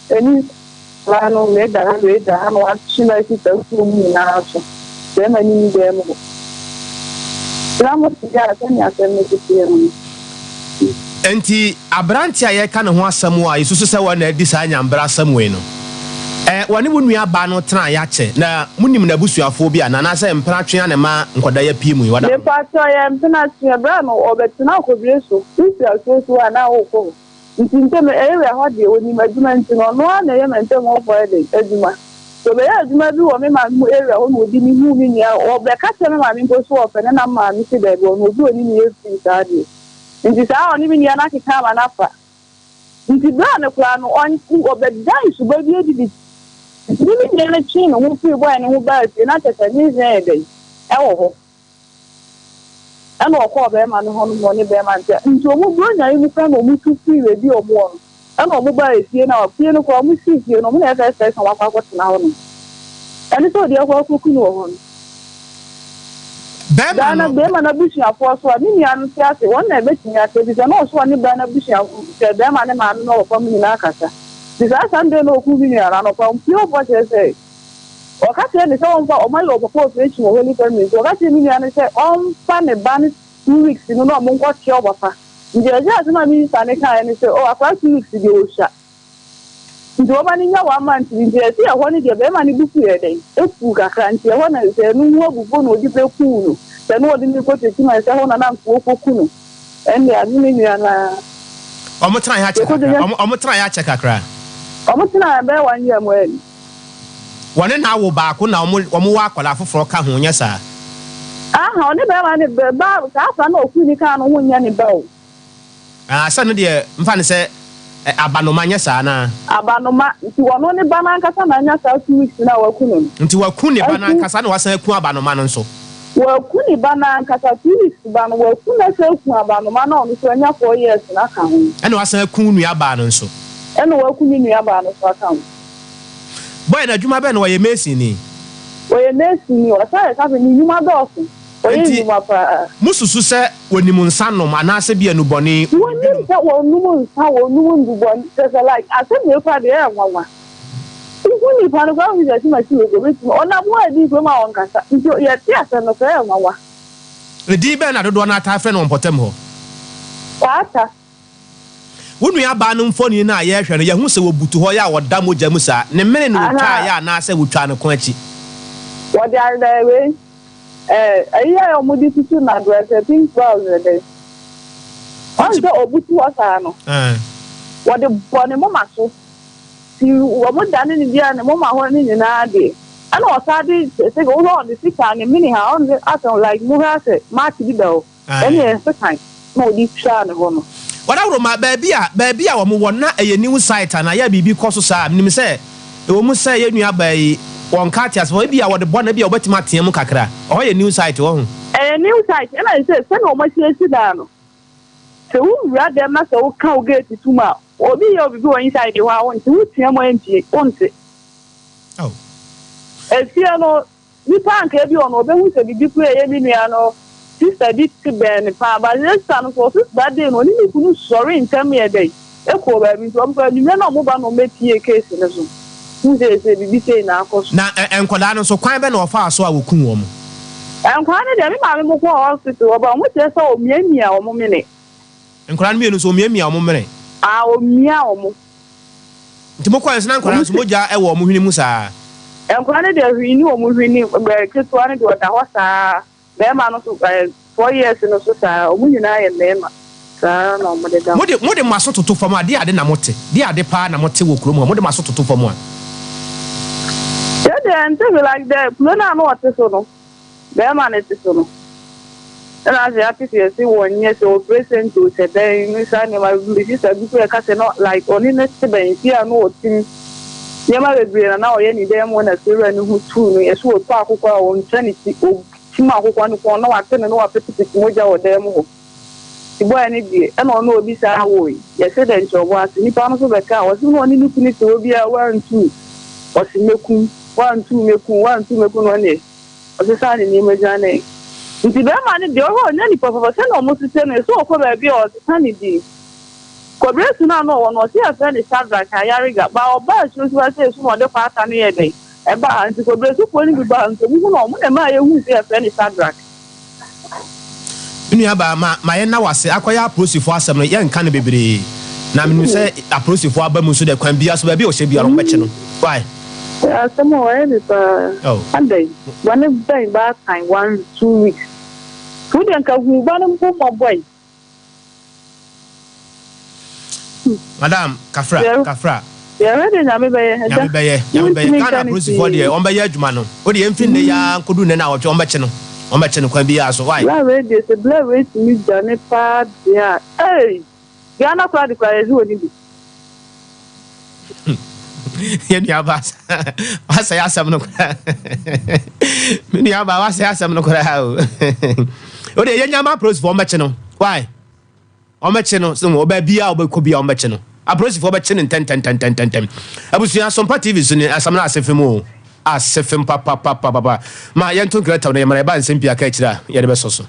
Eni la no me da no a china ki ta fu mi na aso. Be ma ni be mo. La mo ti ya ta ni asem ni ti no.
enti abranti aye ka ne ho asem a isusu se wona edi sa nyambra asem we no woni wonua ba no tena ya che na munim na busuafo bi ana na se mpra twen ane ma nkoda ya pie mu wada
le pato ya mpena twen bra no obetina akobreso busuafo ana okwo ntinte me ewe ho de woni maduma ntino no na ye mente mo fo ede aduma so be ya aduma bi wo me ma mu ewe ho no odi ni hu mi nia obeka che me ma mi go so ofe na ma mi se de bo no obi oni ni efi saade nti sa oni mi nia na kika ma na fa nti bra ne kula no on obedai su ba bi edi Dimi nyele chino mu fi boy ne hu ba ti na tete ni ze ede e wo ho ana okọ be ma no ho no ni be ma ntia nti o mu bro nya yi mu fa no mu tu fi we bi o mu no ana o mu ba efie na o fie no ko mu si fie no mu na fa sa wa kwa na ho no ani so de ko ku no ho no be ma na bishi afo so ni ni anu ti ase won na be ti nya te bi se no so ni ba na bishi be ma ne ma no ko mi na akasa This Sunday no kubi ara no pa mpio po se wakati ni so mfa o mai lo po preach mo holy permit wakati mi ani se on fa ne ban 2 weeks no no mo nko tie obafa nje aja na mi sa ne kan ni se o akwa 2 weeks di o sha nje oba ni nya 1 month nje si e ho ni de be ma ni buku e dai e fu ka kan tie ho na se nu ho bubu no di pe ku no se no di ni ko te ti ma se ho na na nko ku no ende ani ni ana
omo try ya check akra
omo tena be 1 year mo en
wone na wo ba ko na omo wa akwala foforo ka ho nya sa
aha oni be ma ni be ba ka fa na oku ni ka no ho nya ni be o
sa no de mfa ne se abanoma nya sa na
abanoma nti wono ni ba na nkasa na nya sa 2 weeks na waku no
nti waku ni ba na nkasa na wasan ku abanoma no nso
waku ni ba na nkasa 2 weeks ba no waku na se ku abanoma na ono so nya 4 years na ka ho
ene wasan ku nua ba no nso
ene waku ni nua ba no so aka ho
boy na djuma be no ye mesi ni
o sa ka ni nyuma dofu oye nyuma pa
mususu se wonimu nsa no ma se bia no boni
woni se wonimu nsa wonimu nduboni se like ase me fa de e nwanwa ni pa no ga wi je ma si go beti ona bo adi ko ma on kasa nti ye ti ase no se e nwanwa
di be na dodo na ta fe no mpotem ho
wata
wonu ya ba no mfoni na ye hwe no ye hu se wobutu ho ya woda moja musa ne mene no twa ya na se wotwa no kwachi
wodi arda we ayi omudi tutu na dress pink blouse de onse obutu wasa no wodi bone mo maso wɔn da ne bia ne mo ma hɔ ne nyinaa de ɛna ɔsaade sɛ go on the six and mini ha on the atom like mo ha sɛ match bi da o ɛna ɛsɛ kan na odi twa ne hɔ no
whatever ma baabi a wɔn wɔ na ɛyɛ new site na ya bibi kɔ so saa nim sɛ ɛwɔ mu sɛ yɛ nua ba yi wɔn ka tia so bi a wɔde bɔ na bi a wɔbɛtuma teɛ mu kakra ɔhɔ yɛ new site wɔ ho
ɛyɛ new site ɛna sɛ na wɔn ahyɛ da no sɛ wo wura dem na sɛ wo ka wo gate tuma obi yɛ obi wɔ inside hɔ a wɔnte wo teɛ mo empie wɔnte
oh
efie no nipa anka bi ɔno obehu sɛ bibi kura yɛ mi nua no sister bi ti bɛn ne pa ba sister no so sister dey no ni kunu sorry ntɛm yɛ dɛ ekɔ ba bi so ɔmpa nimɛ na ɔmo ba no metie case ne so nse se bibi sei na akɔ so
na nkɔdaa no so kwan bɛ na ɔfa so a wɔkum wɔn
nkɔdaa ne deɛ me maame mo kɔ hospital ɔba ɔmo kyerɛ sɛ omiamia ɔmo mene
nkɔdaa no mmienu so omiamia ɔmo mene
omia ɔmo
nti mo kɔ nso na nkɔdaa nso mogya ɛwɔ ɔmo hwene mu saa
nkɔdaa ne deɛ hwini ɔmo hwini ketewa ne deɛ ɔda hɔ saa bɛrima no so 4 years no so saa ɔmo nyinaa yɛ bɛrima saa na ɔmo deda
mode maso toto fam a de ade na mote de ade paa na mote wɔ kurom a mode maso toto fam a
yɛ deɛ nte bi like that kulo na no ɔte so no bɛrima ne te so no ɛna sɛ ate sɛ yɛsi wɔn nyɛ sɛ operation to sɛ dɛn saa nneɛma bi sɛ bi kura kasa no like ɔne ne te bɛn si a no ɔtim nneɛma bebree na ɔyɛ ne dɛm wɔ na sɛwura ne ho tuu no yɛso ɔtɔ akokɔ a ɔntwa ne ti ɔtim akokɔ no kɔn na wate ne no wapetepete mogya wɔ dɛm hɔ ti bɔyɛ ne die ɛna ɔno obi saa wɔ yi yɛsɛ dɛ nkyɛ ɔbɔ ase nipa no so bɛka a wɔsi no ɔne ne kunu te obi a wantu ɔsi mekum wantu mekum no ne ɔsi saa ne nneɛma gya ne nti bɛrima ne deɛ ɔhɔ ɔnyɛ nipa papa sɛ na ɔmo sise no so ɔkɔ baabi a ɔsesa ne di kɔbere su no a na ɔwɔ no ɔsi afɛ ne sadrak ayarega ba ɔba asuo so ase esu na ɔde kɔ ata no yɛ dɛn ɛba nti kɔbere su pɔ ne bi ba nso mu na ɔmo na ɛma yɛhu sɛ afɛ ne sadrak
nua ba ma yɛ na wase akɔyɛ apolisifoɔ asɛm no yɛ nka no bebree na menim sɛ apolisifoɔ aba mu so de kwan bia so baabi a ɔhyɛ biara ɔmbɛkye no why
asɛm a wɔyɛ ne paa adɛn wɔne bɛn ba kan 1-2 weeks wode nka hu ba no mpo mmɔbɔe
madam kafra
yɛhwɛ de nyame bɛyɛ
kana apolisifoɔ deɛ ɔmbɛyɛ adwuma no wode yɛmfi nnɛ yɛa nkɔdu nnɛ no a wɔtwe ɔmbɛkye no kwan biara so why
bla radio sɛ bla radio mi gya ne paa deɛ a Ghana kora de kora yɛzi wɔ ne bi
yɛnuaba wasɛ asɛm no kora menuaba wasɛ asɛm no kora o wode yɛnyama apolisifoɔ ɔmbɛkye no why ɔmbɛkye no sɛ ɔbaa biara ɔbɛkɔ biara ɔmbɛkye no apolisifoɔ ɔbɛkye no ntɛntɛntɛntɛntɛm abusua Sompa TV so ne asɛm no asɛfem o asɛfem papapapapa ma yɛnto nkrɛtaw no yɛmara yɛba nsɛm pia ka akyirɛ a yɛde bɛsɔ so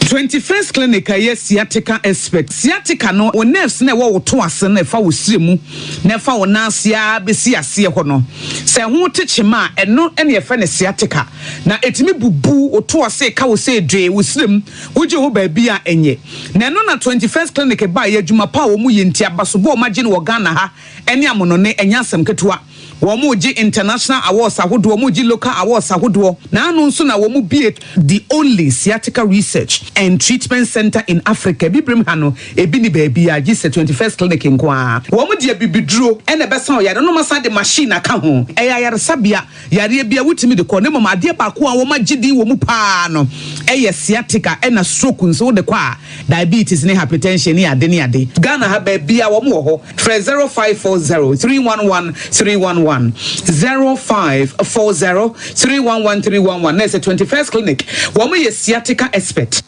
21st clinic aye sciatica expert sciatica no o nerves na wo to ase na fa wo sire mu na fa wo nasia besi ase ho no se ho techema eno ene fa ne sciatica na etimi bubu o to ase ka wo se dwe wo sire mu wo je ho ba bia enye na eno na 21st clinic ba ye adwuma pa wo mu ye ntia baso bo ma je no Ghana ha ene amono ne enya asem ketewa womu ji international awards ahodo womu ji local awards ahodo na anu nso na womu be the only sciatica research and treatment center in Africa bibrim ha no ebi ni baabi a ji 21st clinic nko a womu de bibiduro ene besa o yare no masa de machine aka ho eya yare sabia yare bia wutimi de ko ne mama ade ba ko a woma gidi womu pa no eye sciatica ena stroke nso de kwa diabetes ne hypertension ne ade ne ade Ghana ha baabi a womu ho 0540 311 311 0540 311 311. That's a 21st clinic. Woman is sciatica expert.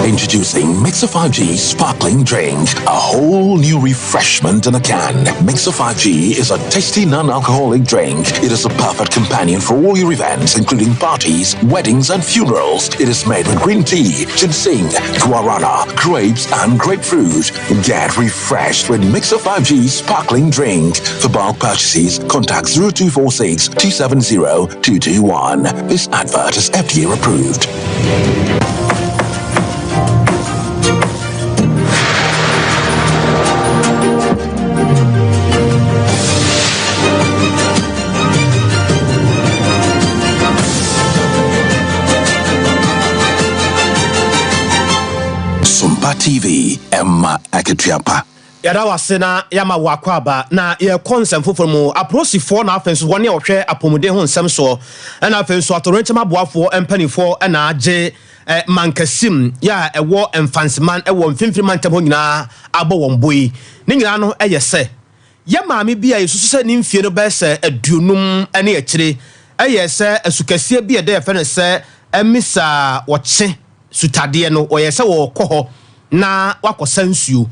Introducing Mixer 5G Sparkling Drink, a whole new refreshment in a can. Mixer 5G is a tasty non-alcoholic drink. It is a perfect companion for all your events, including parties, weddings, and funerals. It is made with green tea, ginseng, guarana, grapes, and grapefruit. Get refreshed with Mixer 5G Sparkling Drink. For bulk purchases, contact 0246 270 221. This advert is FDA approved. Sompa Sompa TV, Emma Akituapa.
Yada wasena yama wakwaba na ye konsem foformu aprosifo na afenso woni ohwe apomode ho nsem so na afenso atorenchema boafo empanifo na age mankasim ya ewo emfanseman ewo mfimfiriman temo nyina abo wonboi ni nyina no eyese ya maame bia yesusu se ni mfie no bese aduonum ene akire eyese asukase bia de efe ne se emisa woche sutade no oyese wo koho na wakosansuo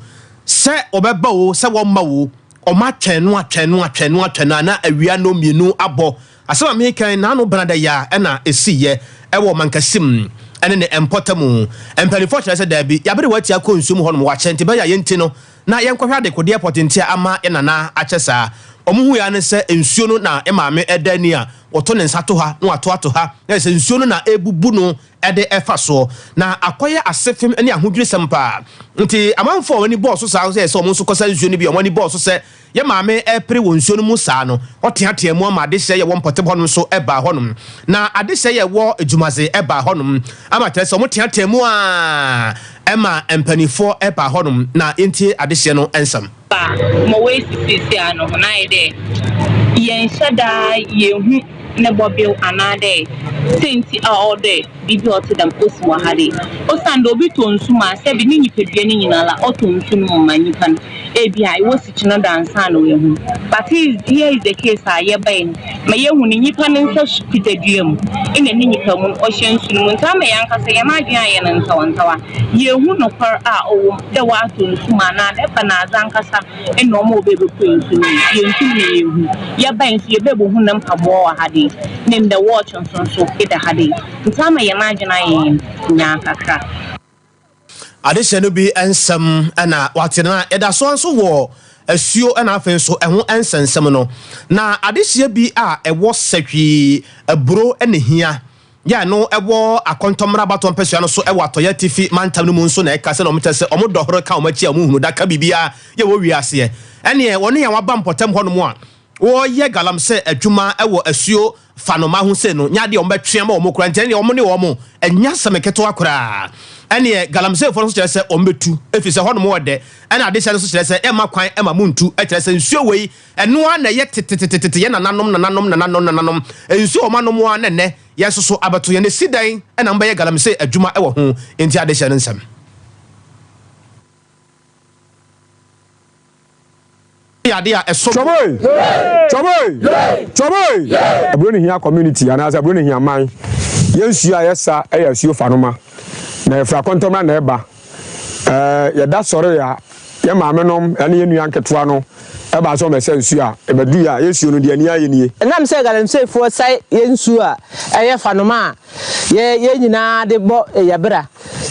se obeba wo se wo ma wo o ma twenu na awia no mienu abo asema me kan na no benada ya na esiye ewo mankasim ene ne empotamu empanifo kyerɛ sɛ dabi yabere wati akonsum hɔ no wakyɛnte ba ya yenti no na yenkɔhwɛ ade kode airport ama enana akyɛsa omuhu ya ne sɛ ensuo no na emaame edani a woto ne nsato ha no ato ha na sɛ ensuo no na ebubu no ede efa so na akoye asefim ne ahodwire sempa nti amanfo wani boss so saa sɛ omo so kosa nsuo no bi wani boss so sɛ ye maame epre wo nsuo no mu saa no oteatea mu ama ade hyɛ ye wo mpote hɔ no so eba hɔ no na ade hyɛ ye wo adwumaze eba hɔ no ama tere sɛ omo teatea mu a ema empanifo eba hɔ no na enti ade hyɛ no ensam
mo we sisi ano na ide yen shada yehu ne bobil anade senti all day bibi oto dam oswa hare osando bi to nsuma se bi ni nyipedua ni nyina la oto nsunu manyipan ebi I was chino dansa no yehu but here is the case aye bain ma yehu ni nyipan nsa pitedua mu ina ni nyipa mu ohye nsunu mu nta ma yanka se yamaadwen aye nan ntawantawa yehu no kwar a owo de wa to nsuma na de pa na azankasa eno mo obebe ko nsunu yentum ni yehu ya bain se yebebo hu nam pabo wa hade nim the watch on so ida hade nta ma yamaadwen aye nya kakra
adehye no bi ensem na watena eda so nso wo asuo na afenso eho ensensem no na adehye bi a ewo satwi aburo ene hia ya no ewo akontomra baton pesua no so ewo atoya tifi mantam no mu nso na eka se no mtese omodohoro ka omachi amuhunu daka bibia ye wo wiase ene woni ya waba mpotem ho no mu a wo ye galamse adwuma ewo asuo fanoma ho se no nya de ombetwe ma omokura ntene omo ne omo enya semeketo akura ene galamse fo no so kyerɛ sɛ ombetu efise hɔ no mo wode ene ade hyɛ no so kyerɛ sɛ ema kwan ema muntu kyerɛ sɛ nsuo wei eno a na ye tetetetete ye nananom nsuo o manom a na ne ye so abeto ye ne sidan ena mba ye galamse adwuma ɛwɔ ho enti ade hyɛ no nsɛm Adia eso
Choboy abro hia community ana abro hia man yensu ayesa ayasuo fanoma na efra kontomra na eba ye da sore ya ye maamenom ene ye nua nketoa no eba so me sensu a ebedu ya yesuo no de ani aye nie
enam se galemsefo sai yensu a eye fanoma ye nyina de bo yebra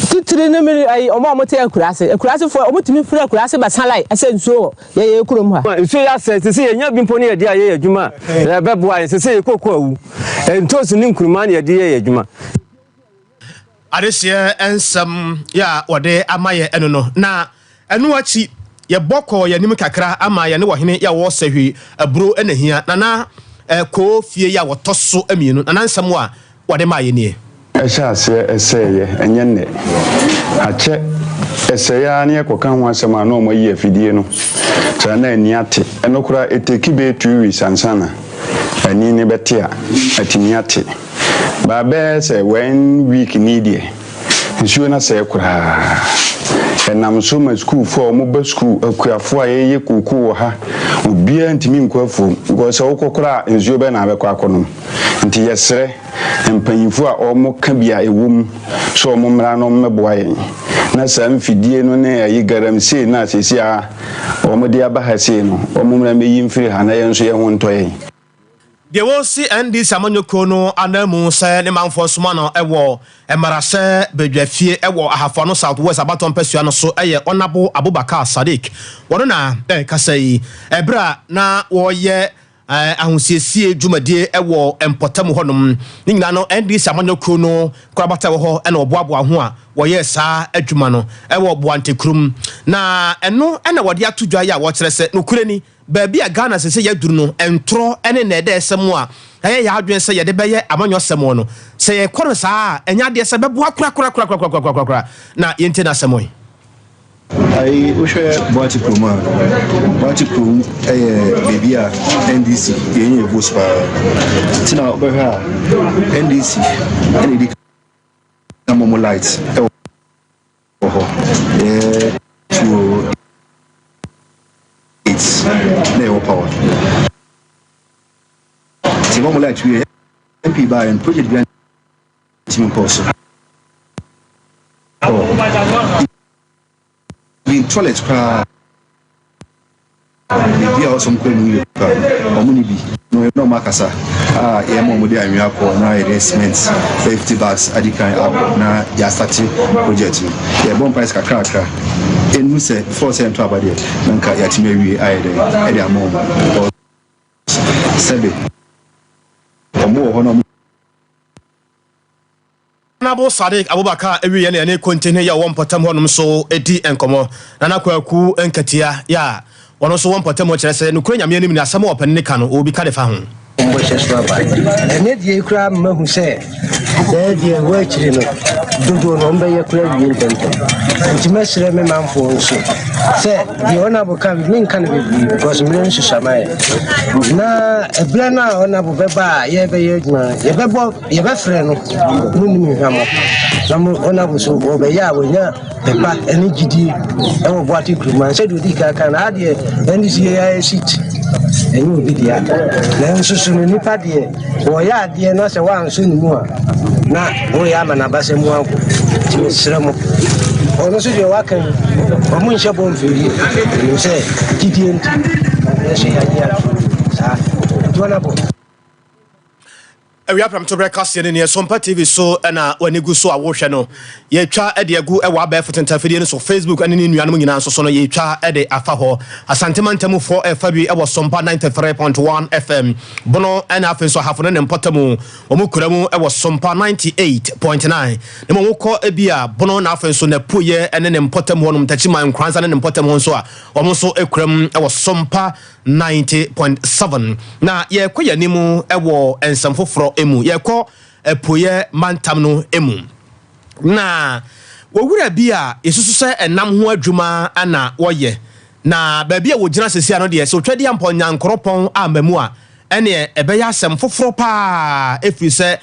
titiri ne mi ai omo te akurase fo omo timi fura akurase basalai asensuo ye kurom ha
nsuo ya se ye nya bimpo ne ye dia ye adwuma ye beboa se ye kokko awu entosu ni nkuruma ne ye dia ye adwuma
adehye ensam ya wode amaye eno no na eno achi ye boko ye nim kakra amaye ne wohene ya wo sahwi aburo enahia na ko fie ya wotoso amienu na nsam a wode maye nie
ese eseye enyenне ache eseya ne ekoka ho asema na omo yi afidie no tra na aniate enokura etekibe 2 weeks ansana ani ne betia atiniate ba be se 1 week needie nsuo na se ekura enam so ma school for omo ba school akuafo ayeye kuku ha obia ntimi nkwafu because okokora nsuo be na abekwa akonom nti yesre empanyifo a omo ka bia ewum so omo mra no mmeboa yen na sam fidie no ne ayi garamse na sesi a omo de abahase no omo mra meyi mfiri ha na yen so ye ho ntoyen
de wo si ndi samanyoko no anamu se ne manfo soma no ewo emarase bedwafie ewo ahafo no South West abaton pesua no so eye onabo Abubakar Sadiq wono na kasai ebra na wo ye ahusiesie dwumadie ewo empotam honum ni nyina no ndi samanyoko no kwabata wo ho ena oboaboa ho a wo ye saa adwuma no ewo boantekrum na eno ena wode atodwa ya wo kyerɛ sɛ nokureni baabi a Ghana sese ya duru no entro ene na ede esem a eye ya adwen se ye de beye amanyo semo no se ye koro saa enya de se bebo akura na yente na semo
I wish Boati Kuma, Bibia, NDC, any of us. Tina Oberha, NDC, any more lights. To its never power. Timon light we MP by and project behind Timon Post. In toilets, maybe also some no Macassa. Modia and Yako, now investments, 50 bucks, Adika, now you're starting project. The bomb price cracker. And we say, 4 cents to Abadi, Nanka Yatimi, I had a moment. Or 7 or more honor.
Nabo Sadik Abubakar every year and continue your 1 potem honum so edi enkomo nana kwaku enkatia ya one also 1 potem chese say no kwanya me ni asem open ne ka no obi ka defa ho
mbo cheswa ba ene die kura mahu se de die wo chiri no dodo no mbe ye kura wie bento ntima sire me manfo nso se die ona bo kan min kan be because me nso shamae na ebra na ona bo beba ye be ye djuma ye bebo ye be frɛ no nuni mi hwamo na mo ona bo so bo be ya wo nya pepa ene gidi e wo boati kruma se do di ka kan ade ene si ye sit ene obi dia na nso so ni pa de wo ya de na se wa nso ni mu a na wo ya ma na ba se mu anko ti sire mo ono so de wa kan o mu nse bo mfiri ni se gidi enti e se ya ya sa do na bo
we are from to broadcast in here Sompa TV so na wani gu so awohwe no ye twa e de agu e wa ba fotentafidie no so Facebook and ni nuanom nyina so no ye twa e de afa ho asantemantamu for fabi e was Sompa 93.1 FM bono na afen so hafo ne mpotamu omukuramu e was Sompa 98.9 ne mo ko e bia bono na afen so na poye ene ne mpotamu honum tachima nkranza ne mpotamu so a omo so ekuram e was Sompa 90.7 na ye koya nimu e wo ensamfoforo emu yeko epoye mantam no emu na wowura bia yesusu se enam ho adwuma ana woye na ba bia wo gina sesi ano de so twedi amponya nkoropon amamu a ene ebeya asem foforo pa efiri se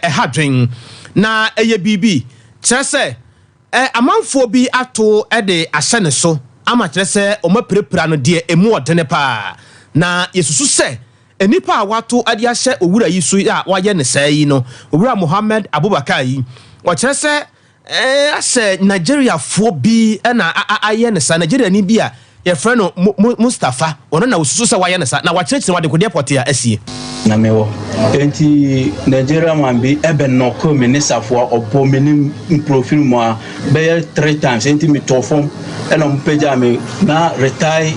hadwen na eye bibi kire se amanfo bi ato de asene so ama kire se omaprepra no de emu odene pa na yesusu se enipa wato ade ahye owura yi so ya waye ne sai no owura Muhammad Abubakar yi wo kire se ase Nigeria fo bi na aye ne sa Nigeria ni bi a ye freno Mustafa ono na osusu se waye ne sa na wa kire wade ko deport ya asie
na mewo enti Nigeria man bi ebe no ko minister fo obo meni profile mo a be 3 times enti mi to form e no mpega me na retire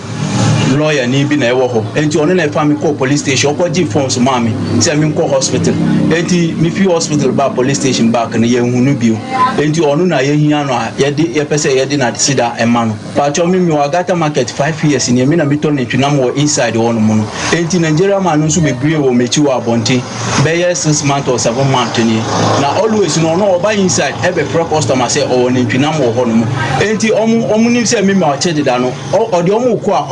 lawyer ni bi na ewo ho enti ono na fa mi call police station ko gi forms mami say mi call hospital enti mi fi hospital ba police station back na ye hunu bio enti ono na ye hia no a ye de ye pese ye de na sida ema no pa cho mi wa gata market 5 years ni mi na mi to na twinam wo inside ono mo no enti Nigeria man nso be brie wo mechi wo abonte be ye 6 months or 7 months ni na always no no oba inside e be pro customer say o na twinam wo ho no mo enti omu ni say mi ma che de da no o de omu ko a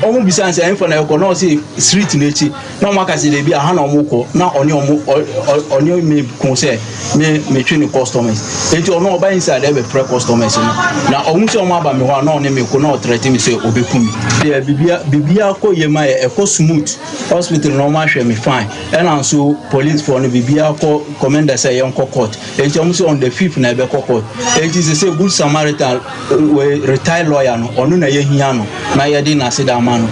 omu bisanse enfo na ko no say street nechi na maka se de bia ha na omu ko na oni me ko say me twin customers enti ono oba inside e be pre customers na omu se omu aba me ho na oni me ko na threat me say obekumi de bibia ko yema e ko smooth hospital no ma hwe me fine and also police for no bibia ko commander say yon court enti omu se on the 5th na e be court enti say good Samaritan we retired lawyer no onu na ye hia no na ye de na sida ma no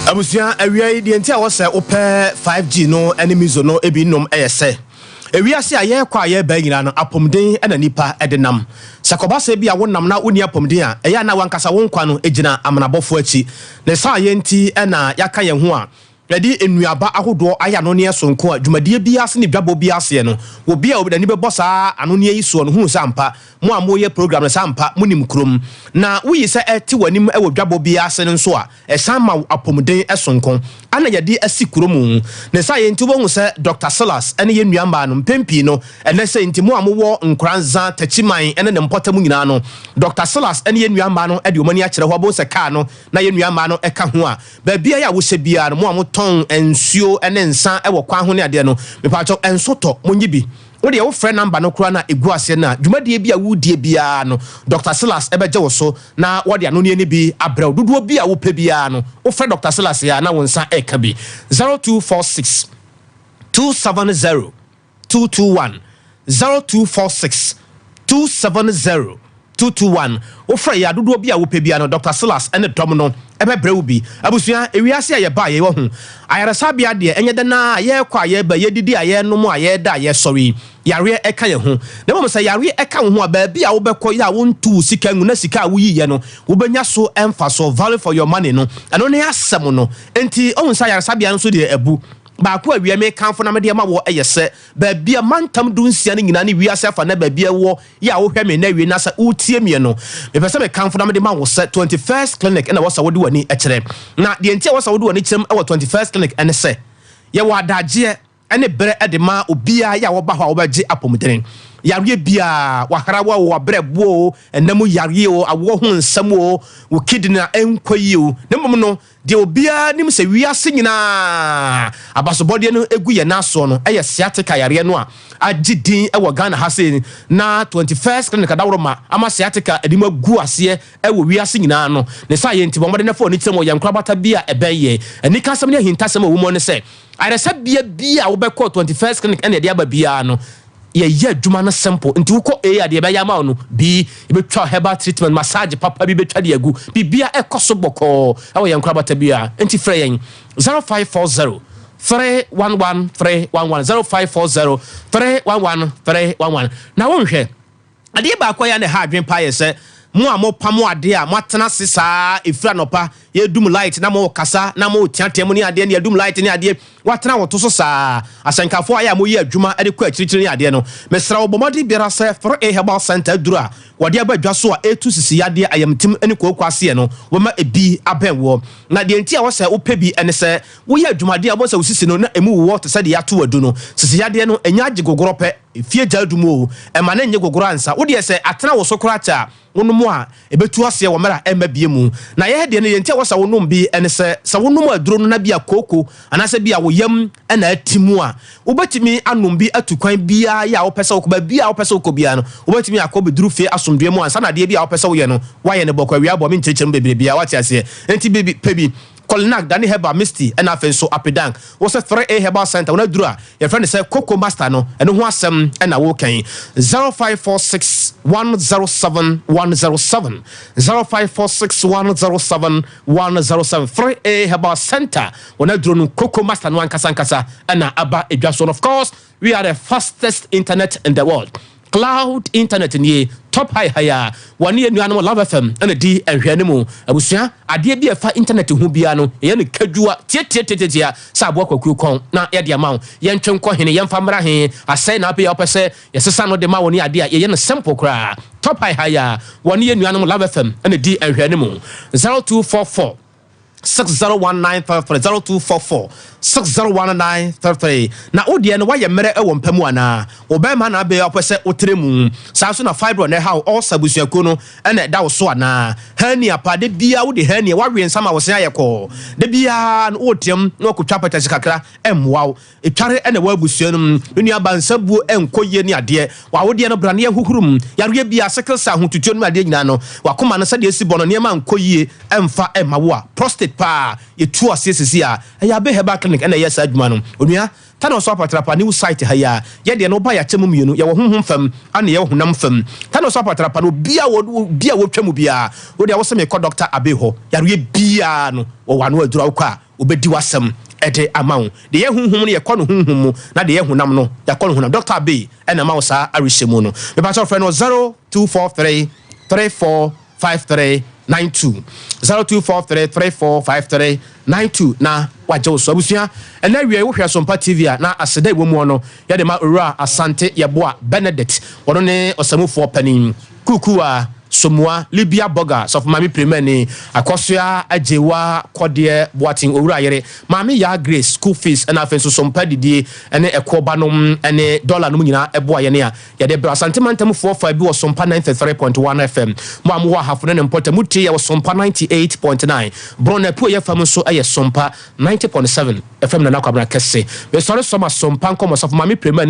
abusia awia de enti a wo se opɛ 5G no enemies no ebi nom eyese ewiase aye kwa aye ba nyina no apomden na nipa edenam sakoba se bia wonam na woni apomden a eya na wankasa wonkwa no egina amanabofo achi ne sa aye nti na yaka ye ho a yɛde enuaba ahodoɔ aya no ne sonko a dwumadie bia se ne dwabo bia se no obi a obidani bɛbɔ saa anonie yi so no hu sampa mo a moyɛ program no sampa monim krom na woyi sɛ ɛte wanim ɛwɔ dwabo bia se no nso a ɛsan ma apomuden ɛsonko ana yɛde asi kromu ne sa yɛnti wo hu sɛ Dr. Silas ɛne yɛ nuamba no mpempi no ɛnɛ sɛ nti mo a mowɔ nkranza tachiman ɛne ne mpɔtam nyinaa no Dr. Silas ɛne yɛ nuamba no ɛde omani akyerɛ hɔ abo sɛ kaa no na yɛ nuamba no ɛka ho a baabia yɛ a wohyɛ bia no mo a moton ensuo ɛne nsa ɛwɔ kwan ho ne ade no mepatɔ ensotɔ monyi bi wo de wo frɛ number no kura na egu ase na dwumadie bi a wudie bia no Dr. Silas ɛbɛgye wo so na wo de anonie ne bi abrɛw dodoɔ bi a wo pɛ bia no wo frɛ Dr. Silas ya na wo nsa ɛka bi 0246 270 221 0246 270 221 wo frɛ ya dodoɔ bi a wo pɛ bia no Dr. Silas ɛne dɔm no ɛbɛbrɛ wo bi abusua ewiase a yɛba yɛ wɔ ho ayaresabea deɛ ɛnyɛ dɛ na yɛkɔ a yɛba yɛdidi a yɛnom a yɛda a yɛsɔre yareɛ ɛka yɛ ho na mmom sɛ yareɛ ɛka wo ho a baabi a wobɛkɔ yɛ a wontu sika ngu na sika a woyiyɛ no wobɛnya so ɛmfa so value for your money no ɛno ne asɛm no enti ɔhu sɛ ayaresabea no so deɛ abu baako a wiame kanfo na mede ma wo ɛyɛ sɛ baabi a mantam du nsia ne nyina ne wiase afa na baabi a wo ya wo hwɛ me na wie na sɛ utie me no mepɛ sɛ me kanfo na mede ma wo sɛ 21st clinic na wɔsa wode wani ɛkyerɛ na deɛ ntia wɔsa wode wani kyerɛm ɛwɔ 21st clinic ɛne sɛ yɛwɔ adagyeɛ ɛne berɛ ɛde ma obia ya wɔba hɔ a wɔbɛgye apɔmuden yareɛ bia wahara wa wo abrɛbo ɛnam yareɛ o awo ho nsɛm o wo kidney na ɛnkɔyi o ne mmom no de obia nim sɛ wiase nyinaa abasobɔde no egu yɛ naso no ɛyɛ sciatica yareɛ no a agidin ɛwɔ Ghana ha sɛ na 21st clinic dawroma ama sciatica edim agu aseɛ ɛwɔ wiase nyinaa no ne sa yɛ nti bɔmɔde na fo ni kyerɛ mo yɛ nkrabata bia ɛbɛyɛ ɛni kasɛm ne ahintasɛm a wo mo ne sɛ ayɛsɛ bia wobɛkɔ 21st clinic ɛna de aba bia no yɛ adwuma no simple nti wokɔ a ade ɛbɛyɛ ama no bi yɛbɛtwa herbal treatment massage papa bi bɛtwa de agu bibia ɛkɔ so bɔkɔɔ ɛwɔ yɛn korabata bia nti frɛ yɛn 0540 311 311 0540 311 311 na wonhwɛ adeɛ baako yɛ ne ha adwen pa yɛ sɛ mo a mo pa mo ade a mo atena se saa efira nopa ye dum light na mo kasa na mo tiatem ni ade na dum light ni ade watena wo to so saa asankafo aya mo ye adwuma ade kɔ akirikiri ni ade no mesra wo bomodi biara sɛ for a herbal center duru a wɔde abadwa so a etu sisi ade ayamtim ani kokɔ ase no wo ma ebi abɛnwo na de ntia wo sɛ wo pɛ bi ene sɛ wo ye adwuma de abo sɛ wo sisi no na emu wo to sɛ de yato adu no sisi ade no enya agigogoro pɛ fie gyadumo e ma na nye gogoro ansa wo de sɛ atena wo so koracha wonom a ebetu ase wo mera emma biemu na ye de ne yentia wo sa wonom bi ene sɛ wonom aduro no na bia koko anase bia wo yam na atimu a wobetimi anom bi atukwan bia ya wo pɛsɛ wo ko ba bia wo pɛsɛ wo ko bia no wobetimi akɔ beduru fie asomdwe mu ansa na de bia wo pɛsɛ wo ye no wa ye ne bɔkɔ wi abɔ me nkyerɛkyerɛ bebre bia wate ase enti bebi pebi Kolinak Dani Heba Misty and Afenso Apidang was a 3A Heba Center when I drew your friend said Coco Mastano and who has some and a walking 0546 107 107 0546 107 107 3A Heba Center when I drew Coco Mastano one Kasankasa and Abba Ejason. Of course, we are the fastest internet in the world. Cloud internet ni top high one year new animal love FM and a D and Hanimu. Abusia, a dear be a fa internet to Hubiano, Yan Kajua, Tia, Sabwako Kukon, na Eddie Amount, Yan Chunko, Yan Famra, I say not be up, say, yes, a son of the Mawani idea, Yan a simple cry. Top high 1 year new animal love FM and a D and Hanimu 0244 601933 0244 601933 na odie no wayɛ mmerɛ ɛwɔ mpamu ana obɛma na be opese otremu saa so na fibro na how all sabusuako no ɛna da wo so ana hani apade bia wo de hani wawe nsama wo se ayɛkɔ de bia no otiam na okotwa patasi kakra ɛmwaw etware ɛna wabusuanum nua bansabuo ɛnkɔye ne ade wa wo de no brane huhurum yare bia sickle cell hotutuo no ade nyina no wakoma no sɛ de esi bɔ no ne ma nkɔye ɛmfa ɛmawo a prostate pa yetu asesisi a ɛya be heba clinic ɛna yɛ sa adwuma no onua ta no so apatrapa new site ha ya ye de no ba ya kyemu mienu ye wo honhom fam ana ye honam fam ta no so apatrapa no bia wo twam bia wo de wo se me kɔ doctor abeho yare bia no wo wa no adura wo kɔ a obedi wasam ɛde amawo de ye honhom no ye kɔ no honhom mu na de ye honam no ya kɔ no honam doctor abe ɛna ma wo sa arishemu no me ba so frɛ no 0243 3453 92 0243345392 na waje so abusua ena wie wo hwe Sompa TV na aseda wo mu no ya de ma owura Asante yeboa Benedict wono ne osamufo panin kukuwa Somua Libya Burger so for mami premier ni akosua ajewa kode boating owura yere mami ya Grace school fees na afenso Sompa didie ene ekoba nom ene dollar no nyina eboa ye ne a ye de bra Asante mantam 45 bi wo Sompa 93.1 FM mo amu wa hafo ne mpota mutie ye wo Sompa 98.9 brona pu ye fam so ye Sompa 90.7 FM na nakwabra kesse be sore so ma Sompa nkomo so for mami premier